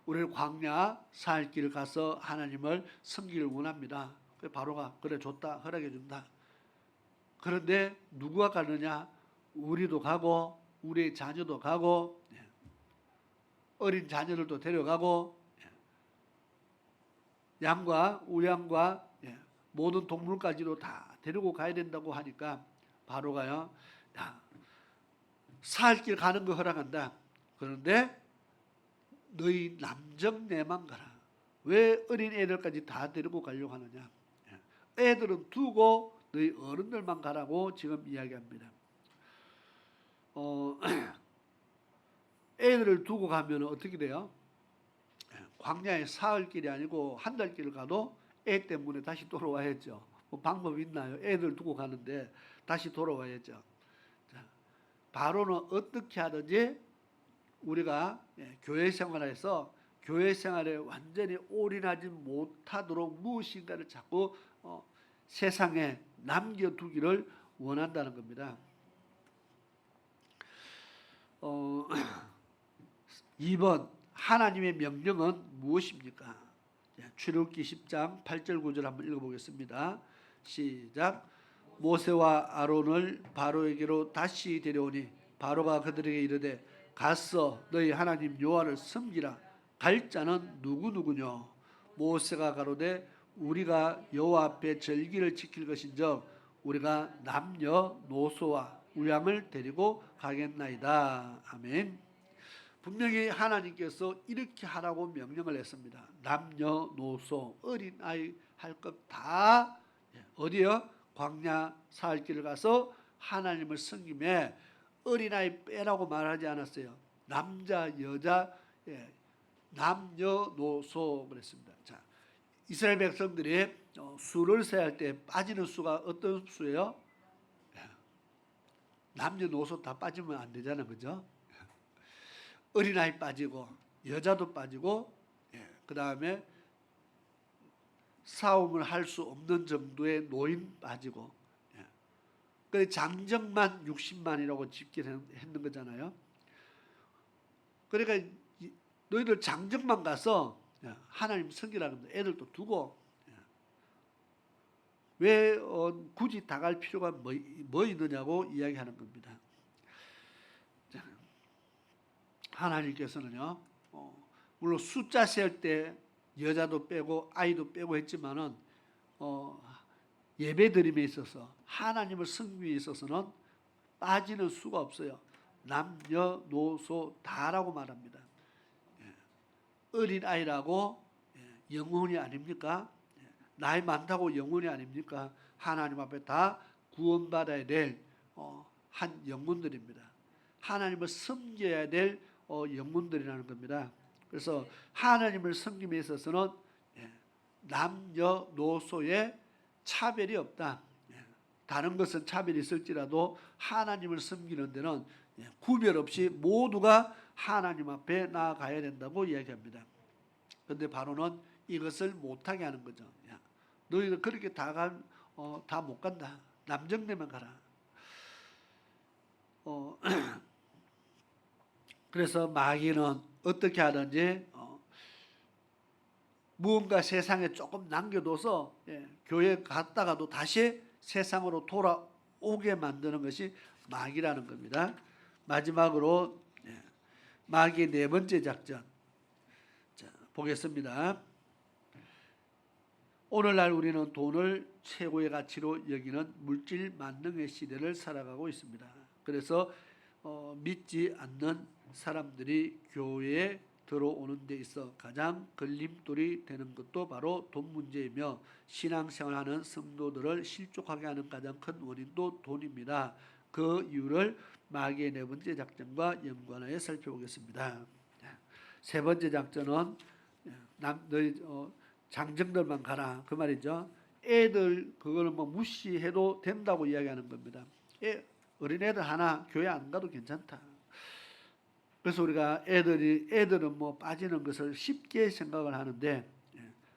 우리를 광야 살 길 가서 하나님을 섬기길 원합니다. 바로가 그래 좋다 허락해 준다. 그런데 누가 가느냐? 우리도 가고 우리의 자녀도 가고 어린 자녀들도 데려가고 양과 우양과 모든 동물까지도 다 데리고 가야 된다고 하니까 바로가요. 살 길 가는 거 허락한다. 그런데 너희 남정네만 가라. 왜 어린 애들까지 다 데리고 가려고 하느냐? 애들은 두고 너희 어른들만 가라고 지금 이야기합니다. 애들을 두고 가면 어떻게 돼요? 광야에 사흘 길이 아니고 한 달 길을 가도 애 때문에 다시 돌아와야죠. 뭐 방법이 있나요? 애들 두고 가는데 다시 돌아와야죠. 자, 바로는 어떻게 하든지 우리가 교회 생활에서 교회 생활에 완전히 올인하지 못하도록 무엇인가를 자꾸 세상에 남겨두기를 원한다는 겁니다. 2번 하나님의 명령은 무엇입니까? 출애굽기 10장 8절 9절 한번 읽어보겠습니다. 시작. 모세와 아론을 바로에게로 다시 데려오니 바로가 그들에게 이르되 가서 너희 하나님 여호와를 섬기라. 갈 자는 누구누구뇨? 모세가 가로되 우리가 여호와 앞에 절기를 지킬 것인즉 우리가 남녀 노소와 우양을 데리고 가겠나이다. 아멘. 분명히 하나님께서 이렇게 하라고 명령을 했습니다. 남녀 노소 어린아이 할 것 다 어디요? 광야 사흘 길을 가서 하나님을 섬김에 어린아이 빼라고 말하지 않았어요. 남자 여자 남녀노소 그랬습니다. 자, 이스라엘 백성들이 수를 세할 때 빠지는 수가 어떤 수예요? 남녀노소 다 빠지면 안 되잖아요. 그죠? 어린아이 빠지고 여자도 빠지고 그 다음에 싸움을 할 수 없는 정도의 노인 빠지고 그래 장정만 60만이라고 집계했는 거잖아요. 그러니까 너희들 장정만 가서 하나님 섬기라는 겁니다. 애들도 두고 왜 굳이 다 갈 필요가 뭐 있느냐고 이야기하는 겁니다. 하나님께서는요, 물론 숫자 셀 때 여자도 빼고 아이도 빼고 했지만은 예배드림에 있어서 하나님을 섬기에 있어서는 빠지는 수가 없어요. 남녀노소 다라고 말합니다. 어린 아이라고 영혼이 아닙니까? 나이 많다고 영혼이 아닙니까? 하나님 앞에 다 구원받아야 될 한 영혼들입니다. 하나님을 섬겨야 될 영혼들이라는 겁니다. 그래서 하나님을 섬김에 있어서는 남녀노소의 차별이 없다. 다른 것은 차별이 있을지라도 하나님을 섬기는 데는 구별 없이 모두가 하나님 앞에 나아가야 된다고 이야기합니다. 그런데 바로는 이것을 못하게 하는 거죠. 너희들 그렇게 다 못 간다. 남정네만 가라. 그래서 마귀는 어떻게 하든지 무언가 세상에 조금 남겨둬서 교회 갔다가도 다시 세상으로 돌아오게 만드는 것이 마귀라는 겁니다. 마지막으로 마귀의 네 번째 작전. 자, 보겠습니다. 오늘날 우리는 돈을 최고의 가치로 여기는 물질 만능의 시대를 살아가고 있습니다. 그래서 믿지 않는 사람들이 교회에 들어오는 데 있어 가장 걸림돌이 되는 것도 바로 돈 문제이며 신앙생활하는 성도들을 실족하게 하는 가장 큰 원인도 돈입니다. 그 이유를 마귀의 네 번째 작전과 연관하여 살펴보겠습니다. 세 번째 작전은 너희 장정들만 가라 그 말이죠. 애들 그걸 뭐 무시해도 된다고 이야기하는 겁니다. 어린애들 하나 교회 안 가도 괜찮다. 그래서 우리가 애들은 뭐 빠지는 것을 쉽게 생각을 하는데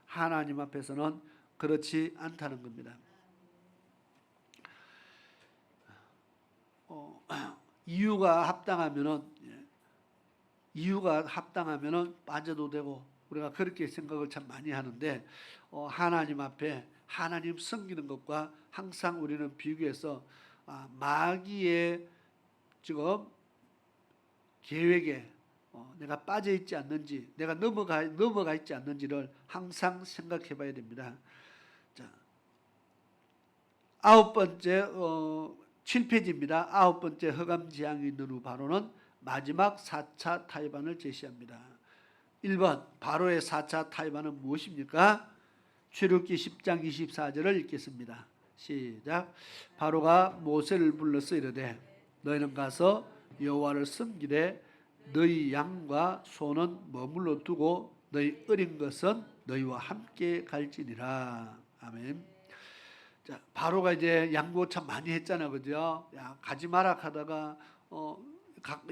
하나님 앞에서는 그렇지 않다는 겁니다. 이유가 합당하면은 빠져도 되고 우리가 그렇게 생각을 참 많이 하는데 하나님 앞에 하나님 섬기는 것과 항상 우리는 비교해서 마귀의 지금 계획에 내가 빠져 있지 않는지, 내가 넘어가 있지 않는지를 항상 생각해 봐야 됩니다. 자, 7페이지입니다. 9번째 허감 지향이 있는 후 바로는 마지막 4차 타협안을 제시합니다. 1번 바로의 4차 타협안은 무엇입니까? 출애굽기 10장 24절을 읽겠습니다. 시작. 바로가 모세를 불러서 이르되 너희는 가서 여호와를 섬기되 너희 양과 소는 머물러 두고 너희 어린 것은 너희와 함께 갈지니라. 아멘. 자, 바로가 이제 양보 참 많이 했잖아, 그죠? 야, 가지 마라 하다가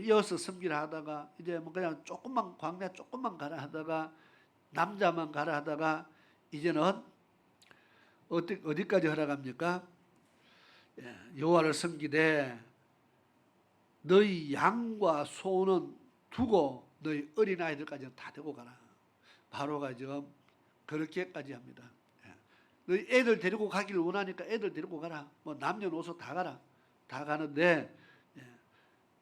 이어서 섬기라 하다가 이제 뭐 그냥 조금만 광야 조금만 가라 하다가 남자만 가라 하다가 이제는 어디까지 허락합니까? 여호와를 섬기되 너희 양과 소는 두고 너희 어린아이들까지 다 데리고 가라. 바로가 지금 그렇게까지 합니다. 너희 애들 데리고 가기를 원하니까 애들 데리고 가라. 뭐 남녀노소 다 가라. 다 가는데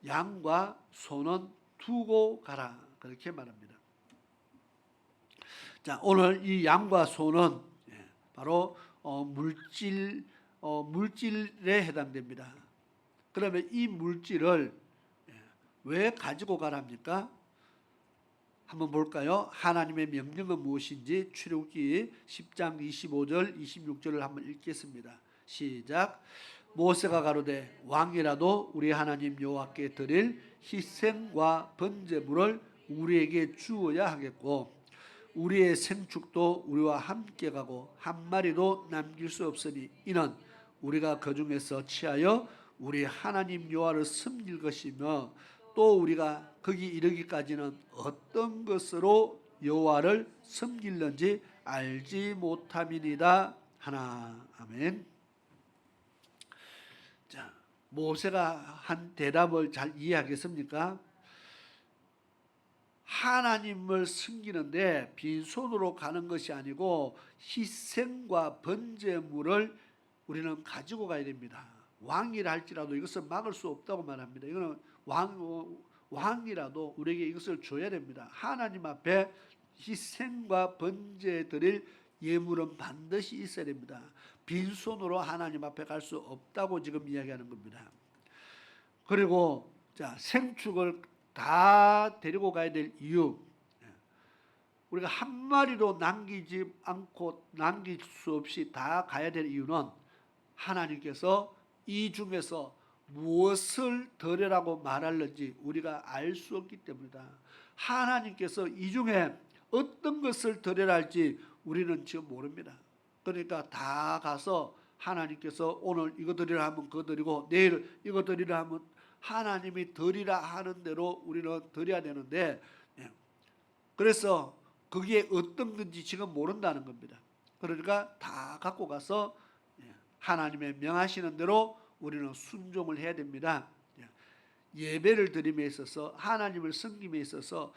양과 소는 두고 가라. 그렇게 말합니다. 자, 오늘 이 양과 소는 바로 물질에 해당됩니다. 그러면 이 물질을 왜 가지고 가랍니까? 한번 볼까요? 하나님의 명령은 무엇인지 출애굽기 10장 25절 26절을 한번 읽겠습니다. 시작. 모세가 가로되 왕이라도 우리 하나님 여호와께 드릴 희생과 번제물을 우리에게 주어야 하겠고 우리의 생축도 우리와 함께 가고 한 마리도 남길 수 없으니 이는 우리가 그 중에서 취하여 우리 하나님 여호와를 섬길 것이며 또 우리가 거기 이르기까지는 어떤 것으로 여호와를 섬길는지 알지 못함이니이다 하나. 아멘. 자, 모세가 한 대답을 잘 이해하겠습니까? 하나님을 섬기는데 빈손으로 가는 것이 아니고 희생과 번제물을 우리는 가지고 가야 됩니다. 왕이라 할지라도 이것을 막을 수 없다고 말합니다. 이거는 왕이라도 우리에게 이것을 줘야 됩니다. 하나님 앞에 희생과 번제 드릴 예물은 반드시 있어야 됩니다. 빈손으로 하나님 앞에 갈 수 없다고 지금 이야기하는 겁니다. 그리고 자, 생축을 다 데리고 가야 될 이유, 우리가 한 마리도 남기지 않고 남길 수 없이 다 가야 될 이유는 하나님께서 이 중에서 무엇을 드리라고 말하는지 우리가 알 수 없기 때문이다. 하나님께서 이 중에 어떤 것을 드려야 할지 우리는 지금 모릅니다. 그러니까 다 가서 하나님께서 오늘 이거 드리라 하면 그거 드리고 내일 이거 드리라 하면 하나님이 드리라 하는 대로 우리는 드려야 되는데 그래서 그게 어떤 건지 지금 모른다는 겁니다. 그러니까 다 갖고 가서 하나님의 명하시는 대로 우리는 순종을 해야 됩니다. 예배를 드림에 있어서 하나님을 섬김에 있어서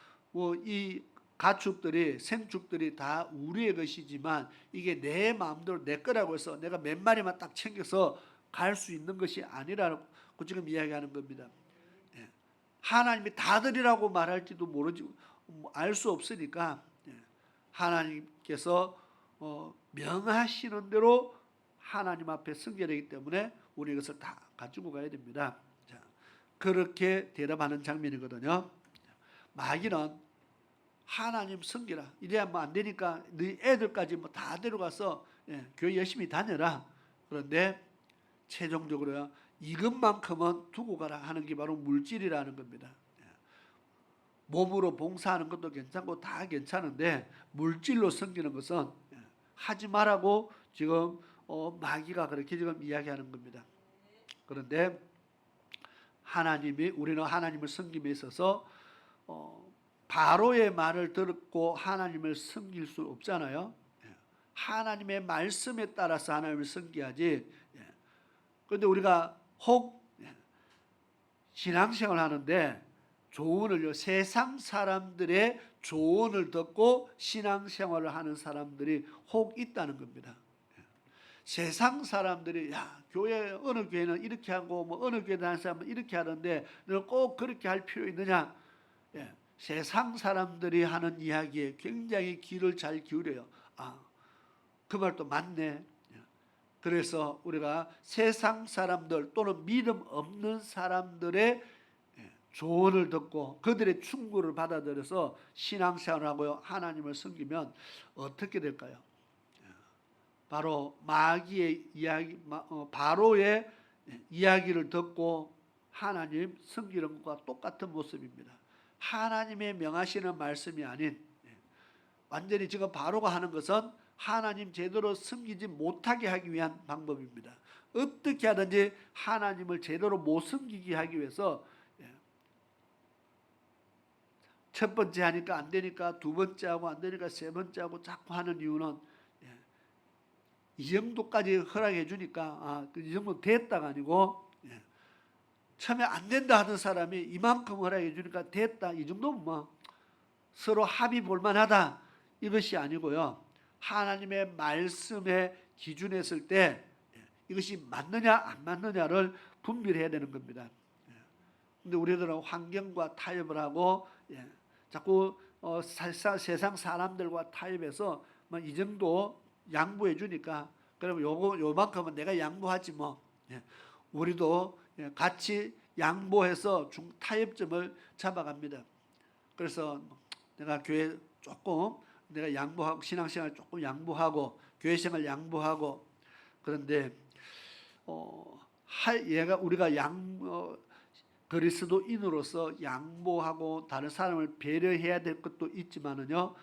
이 가축들이 생축들이 다 우리의 것이지만 이게 내 마음대로 내 거라고 해서 내가 몇 마리만 딱 챙겨서 갈 수 있는 것이 아니라고 지금 이야기하는 겁니다. 하나님이 다 드리라고 말할지도 모르지 알 수 없으니까 하나님께서 명하시는 대로 하나님 앞에 승결하기 때문에 우리 이것을 다 가지고 가야 됩니다. 자, 그렇게 대답하는 장면이거든요. 마귀는 하나님 섬기라. 이래야 뭐 안 되니까 네 애들까지 뭐 다 데려가서 교회 열심히 다녀라. 그런데 최종적으로 이것만큼은 두고 가라 하는 게 바로 물질이라는 겁니다. 몸으로 봉사하는 것도 괜찮고 다 괜찮은데 물질로 섬기는 것은 하지 말라고 지금 마귀가 그렇게 지금 이야기하는 겁니다. 그런데 우리는 하나님을 섬김에 있어서 바로의 말을 듣고 하나님을 섬길 수 없잖아요. 하나님의 말씀에 따라서 하나님을 섬겨야지. 그런데 우리가 혹 신앙생활 하는데 세상 사람들의 조언을 듣고 신앙생활을 하는 사람들이 혹 있다는 겁니다. 세상 사람들이 교회 어느 교회는 이렇게 하고 뭐 어느 교회 다니는 사람은 이렇게 하던데 너는 꼭 그렇게 할 필요 있느냐? 세상 사람들이 하는 이야기에 굉장히 귀를 잘 기울여요. 그 말도 맞네. 그래서 우리가 세상 사람들 또는 믿음 없는 사람들의 조언을 듣고 그들의 충고를 받아들여서 신앙생활을 하고요 하나님을 섬기면 어떻게 될까요? 바로 마귀의 이야기, 바로의 이야기를 듣고 하나님 섬기는 것과 똑같은 모습입니다. 하나님의 명하시는 말씀이 아닌 완전히 지금 바로가 하는 것은 하나님 제대로 섬기지 못하게 하기 위한 방법입니다. 어떻게 하든지 하나님을 제대로 못 섬기게 하기 위해서 첫 번째 하니까 안 되니까 두 번째 하고 안 되니까 세 번째 하고 자꾸 하는 이유는 이 정도까지 허락해 주니까 이 정도 됐다가 아니고 처음에 안 된다 하던 사람이 이만큼 허락해 주니까 됐다 이 정도면 뭐 서로 합의 볼만하다 이것이 아니고요. 하나님의 말씀에 기준했을 때 이것이 맞느냐 안 맞느냐를 분별해야 되는 겁니다. 근데 우리들은 환경과 타협을 하고 자꾸 세상 사람들과 타협해서 뭐 이 정도 양보해 주니까 그럼 요만큼은 내가 양보하지 뭐. 우리도 같이 양보해서 타협점을 잡아갑니다. 그래서 내가 교회 조금 내가 양보하고 신앙생활 조금 양보하고 교회생활 양보하고 그런데 우리가 그리스도인으로서 양보하고 다른 사람을 배려해야 될 것도 있지만은요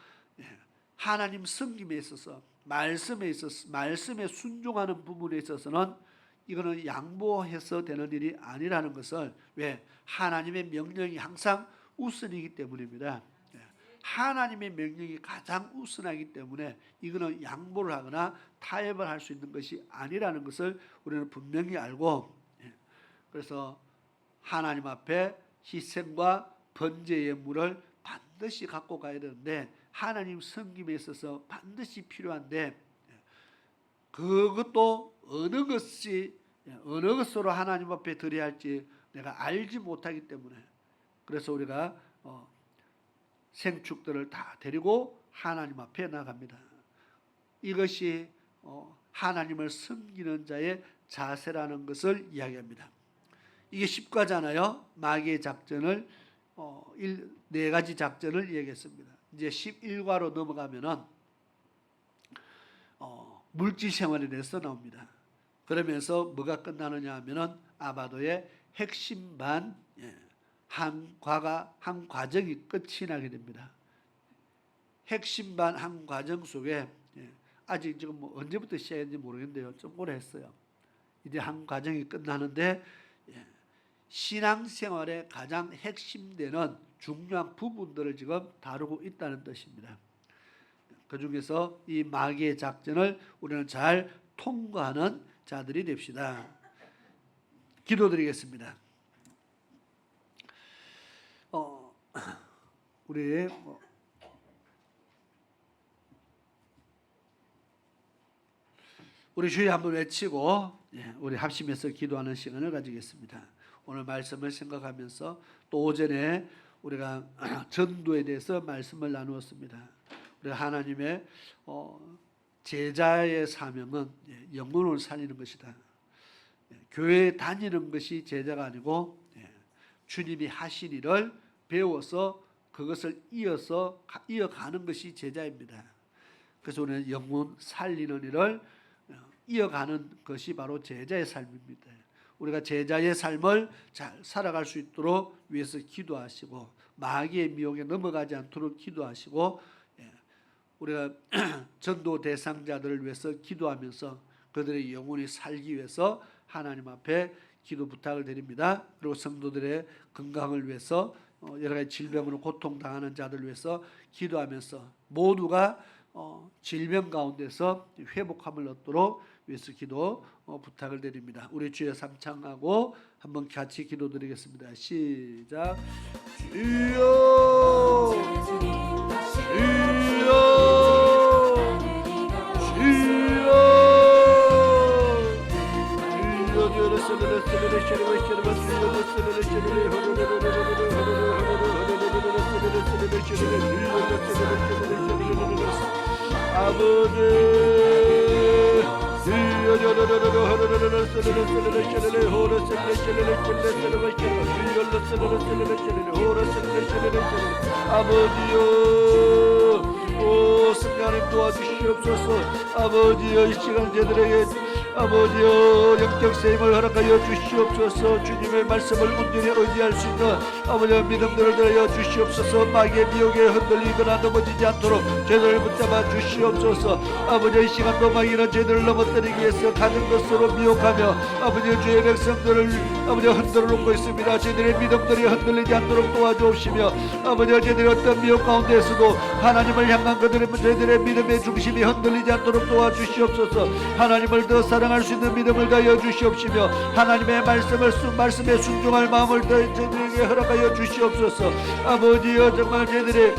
하나님 섬김에 있어서 말씀에 순종하는 부분에 있어서는 이거는 양보해서 되는 일이 아니라는 것을 왜 하나님의 명령이 항상 우선이기 때문입니다. 하나님의 명령이 가장 우선하기 때문에 이거는 양보를 하거나 타협을 할 수 있는 것이 아니라는 것을 우리는 분명히 알고 그래서 하나님 앞에 희생과 번제 예물을 반드시 갖고 가야 되는데 하나님 섬김에 있어서 반드시 필요한데 그것도 어느 것으로 하나님 앞에 드려야 할지 내가 알지 못하기 때문에 그래서 우리가 생축들을 다 데리고 하나님 앞에 나갑니다. 이것이 하나님을 섬기는 자의 자세라는 것을 이야기합니다. 이게 10과잖아요. 마귀의 작전을 4가지 작전을 얘기했습니다. 이제 11과로 넘어가면은 물질 생활에 대해서 나옵니다. 그러면서 뭐가 끝나느냐 하면은 아바도의 핵심반 한 과정이 끝이 나게 됩니다. 핵심반 한 과정 속에 아직 지금 뭐 언제부터 시작했는지 모르겠는데요. 좀 오래 했어요. 이제 한 과정이 끝나는데 신앙생활의 가장 핵심되는 중요한 부분들을 지금 다루고 있다는 뜻입니다. 그 중에서 이 마귀의 작전을 우리는 잘 통과하는 자들이 됩시다. 기도드리겠습니다. 우리 주여 한번 외치고 우리 합심해서 기도하는 시간을 가지겠습니다. 오늘 말씀을 생각하면서 또 오전에 우리가 전도에 대해서 말씀을 나누었습니다. 우리 하나님의 제자의 사명은 영혼을 살리는 것이다. 교회에 다니는 것이 제자가 아니고 주님이 하신 일을 배워서 그것을 이어가는 것이 제자입니다. 그래서 우리는 영혼 살리는 일을 이어가는 것이 바로 제자의 삶입니다. 우리가 제자의 삶을 잘 살아갈 수 있도록 위해서 기도하시고 마귀의 미혹에 넘어가지 않도록 기도하시고 우리가 전도 대상자들을 위해서 기도하면서 그들의 영혼이 살기 위해서 하나님 앞에 기도 부탁을 드립니다. 그리고 성도들의 건강을 위해서 여러 가지 질병으로 고통당하는 자들을 위해서 기도하면서 모두가 질병 가운데서 회복함을 얻도록 위해서 기도 부탁을 드립니다. 우리 주여 삼창하고 한번 같이 기도드리겠습니다. 시작. 주여 주여 아버지여 오 승가님 도와주시옵소서. 아버지여 이 시간 저들에게 아버지여 영적 세임을 허락하여 주시옵소서. 주님의 말씀을 온전히 의지할 수 있는 아버지의 믿음들을 들여 주시옵소서. 마귀의 미혹에 흔들리거나 넘어지지 않도록 저들을 붙잡아 주시옵소서. 아버지 이 시간도 마귀는 저들을 넘어뜨리기 위해서 가는 것으로 미혹하며 아버지 주의 백성들을 아버지 흔들어 놓고 있습니다. 저들의 믿음들이 흔들리지 않도록 도와주옵시며 아버지 저들이 어떤 미혹 가운데에서도 하나님을 향한 저들의 믿음의 중심이 흔들리지 않도록 도와주시옵소서. 하나님을 더 사랑할 수 있는 믿음을 더하여 주시옵시며 하나님의 말씀에 순종할 마음을 더 저들에게 허락하여 주시옵소서. 아버지여 정말 저들의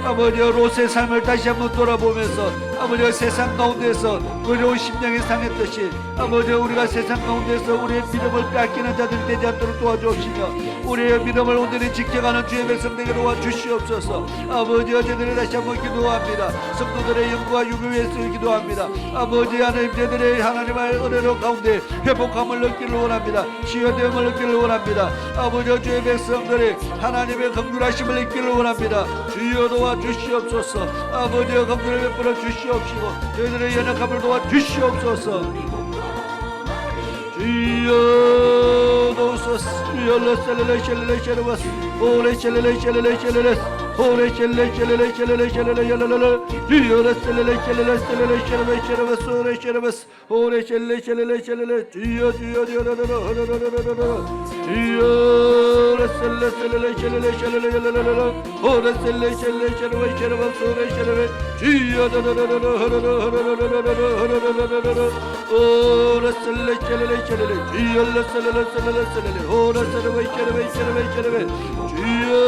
아버지여 롯의 삶을 다시 한번 돌아보면서 아버지여 세상 가운데서 어려운 심령이 상했듯이 아버지여 우리가 세상 가운데서 우리의 믿음을 뺏기는 자들이 되지 않도록 도와주옵시며 우리의 믿음을 온전히 지켜가는 주의 백성들에게 도와주시옵소서. 아버지여 저들이 다시 한번 기도합니다. 성도들의 영광과 유교 위해서 기도합니다. 아버지 하나님 저들의 하나님의 은혜로 가운데 회복함을 얻기를 원합니다. 치유됨을 얻기를 원합니다. 아버지여 주의 백성들이 하나님의 긍휼하심을 얻기를 원합니다. 주여 도와주시옵소서. 아버지여 긍휼을 베풀어 주시옵시고 저희들의 연약함을 도와주시옵소서. 주여 도우소서. 주여 레셀레레셀레레셀레레스 오레셀레레셀레레셀레레스 오레셀레셀레레셀레레셀레레 주여 레셀레레셀레레셀레레셀레레스 오레셀레레스 오레셀레셀레레셀레레 주여 주여 주여 주여 레셀레셀레셀레레셀레레 오레셀레셀레셀레레셀레레 오레셀레 주여 오레셀레셀레레 주여 레셀레셀레셀레레 오레셀레셀레레셀레레 주여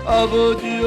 아버지여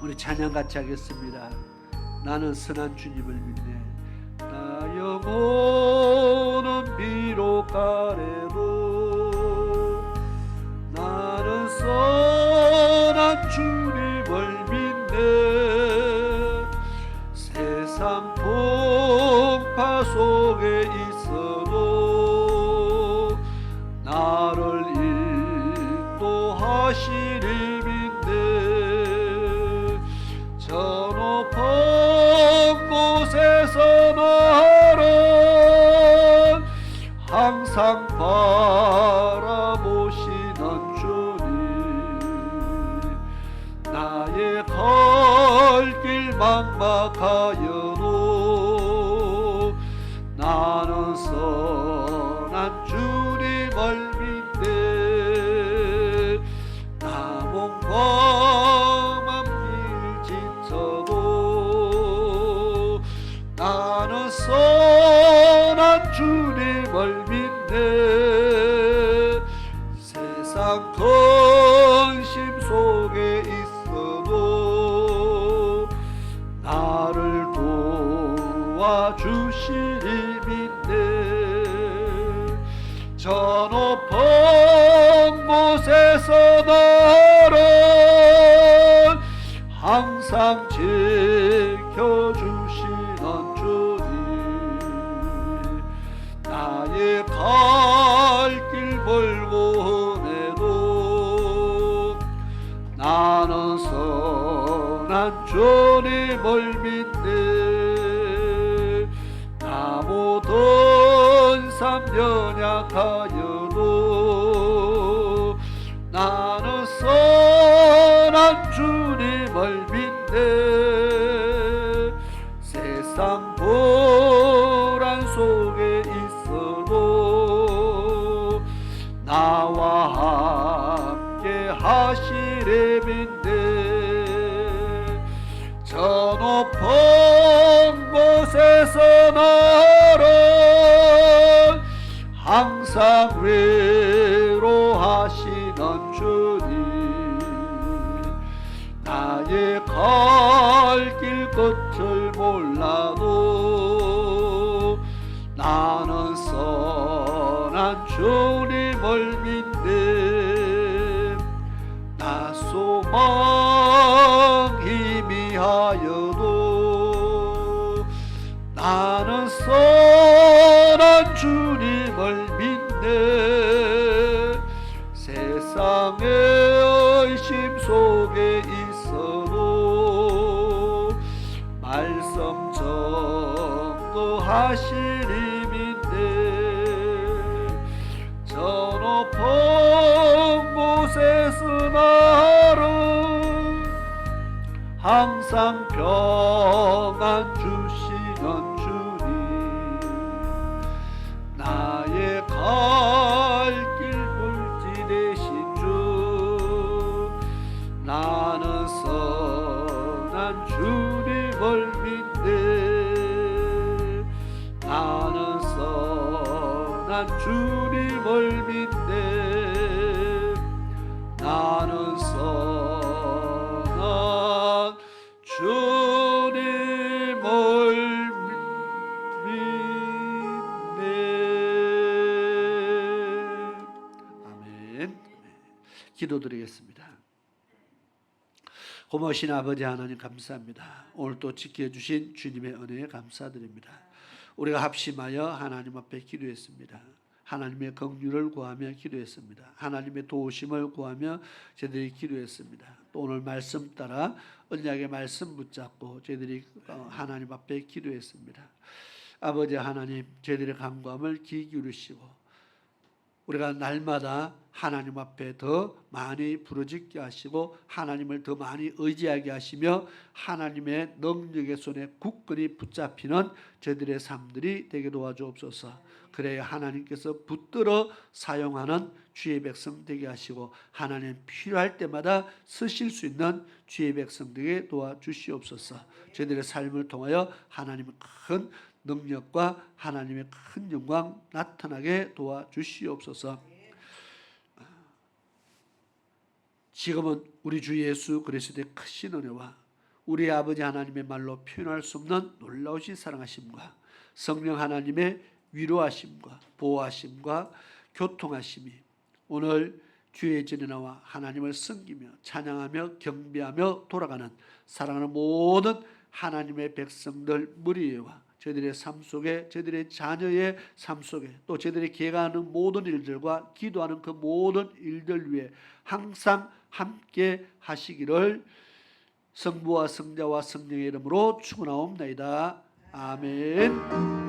우리 찬양 같이 하겠습니다. 나는 선한 주님을 믿네. 나 영혼은 비록 가래도 나는 선한 주님을 믿네. 세상 풍파 속에 있어도 나를 인도하시리 믿네. 저 높은 곳에서 나를 항상 바라보시는 주님, 나의 갈 길 막막하여도 나는 높은 곳에서 나를 항상 지켜주시는 주님, 나의 갈 길 멀고해도 나는 선한 주님을 믿네. 나 모든 삶 연약하여도 나는 선한 주님을 믿네. 세상 불안 속에 있어도 나와 함께 하시리 믿네. 저 높은 곳에서 나를 항상 위로하시는 주님, 나의 갈 길 끝을 몰라도 나는 선한 주님을 믿네. 나 소망 희미하여도 나는 선한 주님을 믿네. 세상의 의심 속에 있어도 말씀 전도하시리 믿네. 저 높은 곳에서 나를 항상 평안 주시는 주님, 나의 갈 길 물지 되신 주, 나는 선한 주님을 믿네. 나는 선한 주님을 믿네. 나는 선한 주님을 믿네. 아멘. 기도드리겠습니다. 고마우신 아버지 하나님 감사합니다. 오늘 또 지켜주신 주님의 은혜에 감사드립니다. 우리가 합심하여 하나님 앞에 기도했습니다. 하나님의 긍휼을 구하며 기도했습니다. 하나님의 도우심을 구하며 저희들이 기도했습니다. 또 오늘 말씀 따라 언약의 말씀 붙잡고 저희들이 하나님 앞에 기도했습니다. 아버지 하나님, 저희들의 간구함을 귀 기울이시고 우리가 날마다 하나님 앞에 더 많이 부르짖게 하시고 하나님을 더 많이 의지하게 하시며 하나님의 능력의 손에 굳건히 붙잡히는 저희들의 삶들이 되게 도와주옵소서. 그래야 하나님께서 붙들어 사용하는 주의 백성 되게 하시고 하나님 필요할 때마다 쓰실 수 있는 주의 백성 되게 도와주시옵소서. 저희들의 삶을 통하여 하나님의 큰 능력과 하나님의 큰 영광 나타나게 도와주시옵소서. 지금은 우리 주 예수 그리스도의 크신 은혜와 우리 아버지 하나님의 말로 표현할 수 없는 놀라우신 사랑하심과 성령 하나님의 위로하심과 보호하심과 교통하심이 오늘 주의 전에 나와 하나님을 섬기며 찬양하며 경배하며 돌아가는 사랑하는 모든 하나님의 백성들 무리와 저희들의 삶 속에 저희들의 자녀의 삶 속에 또 저희들이 기획하는 모든 일들과 기도하는 그 모든 일들 위해 항상 함께 하시기를 성부와 성자와 성령의 이름으로 축원하옵나이다. 아멘.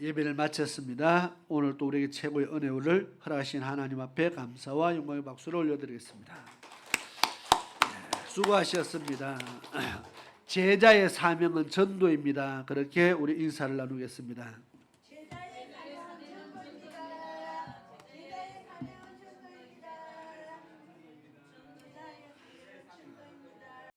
예배를 마쳤습니다. 오늘 또 우리에게 최고의 은혜를 허락하신 하나님 앞에 감사와 영광의 박수를 올려드리겠습니다. 수고하셨습니다. 제자의 사명은 전도입니다. 그렇게 우리 인사를 나누겠습니다.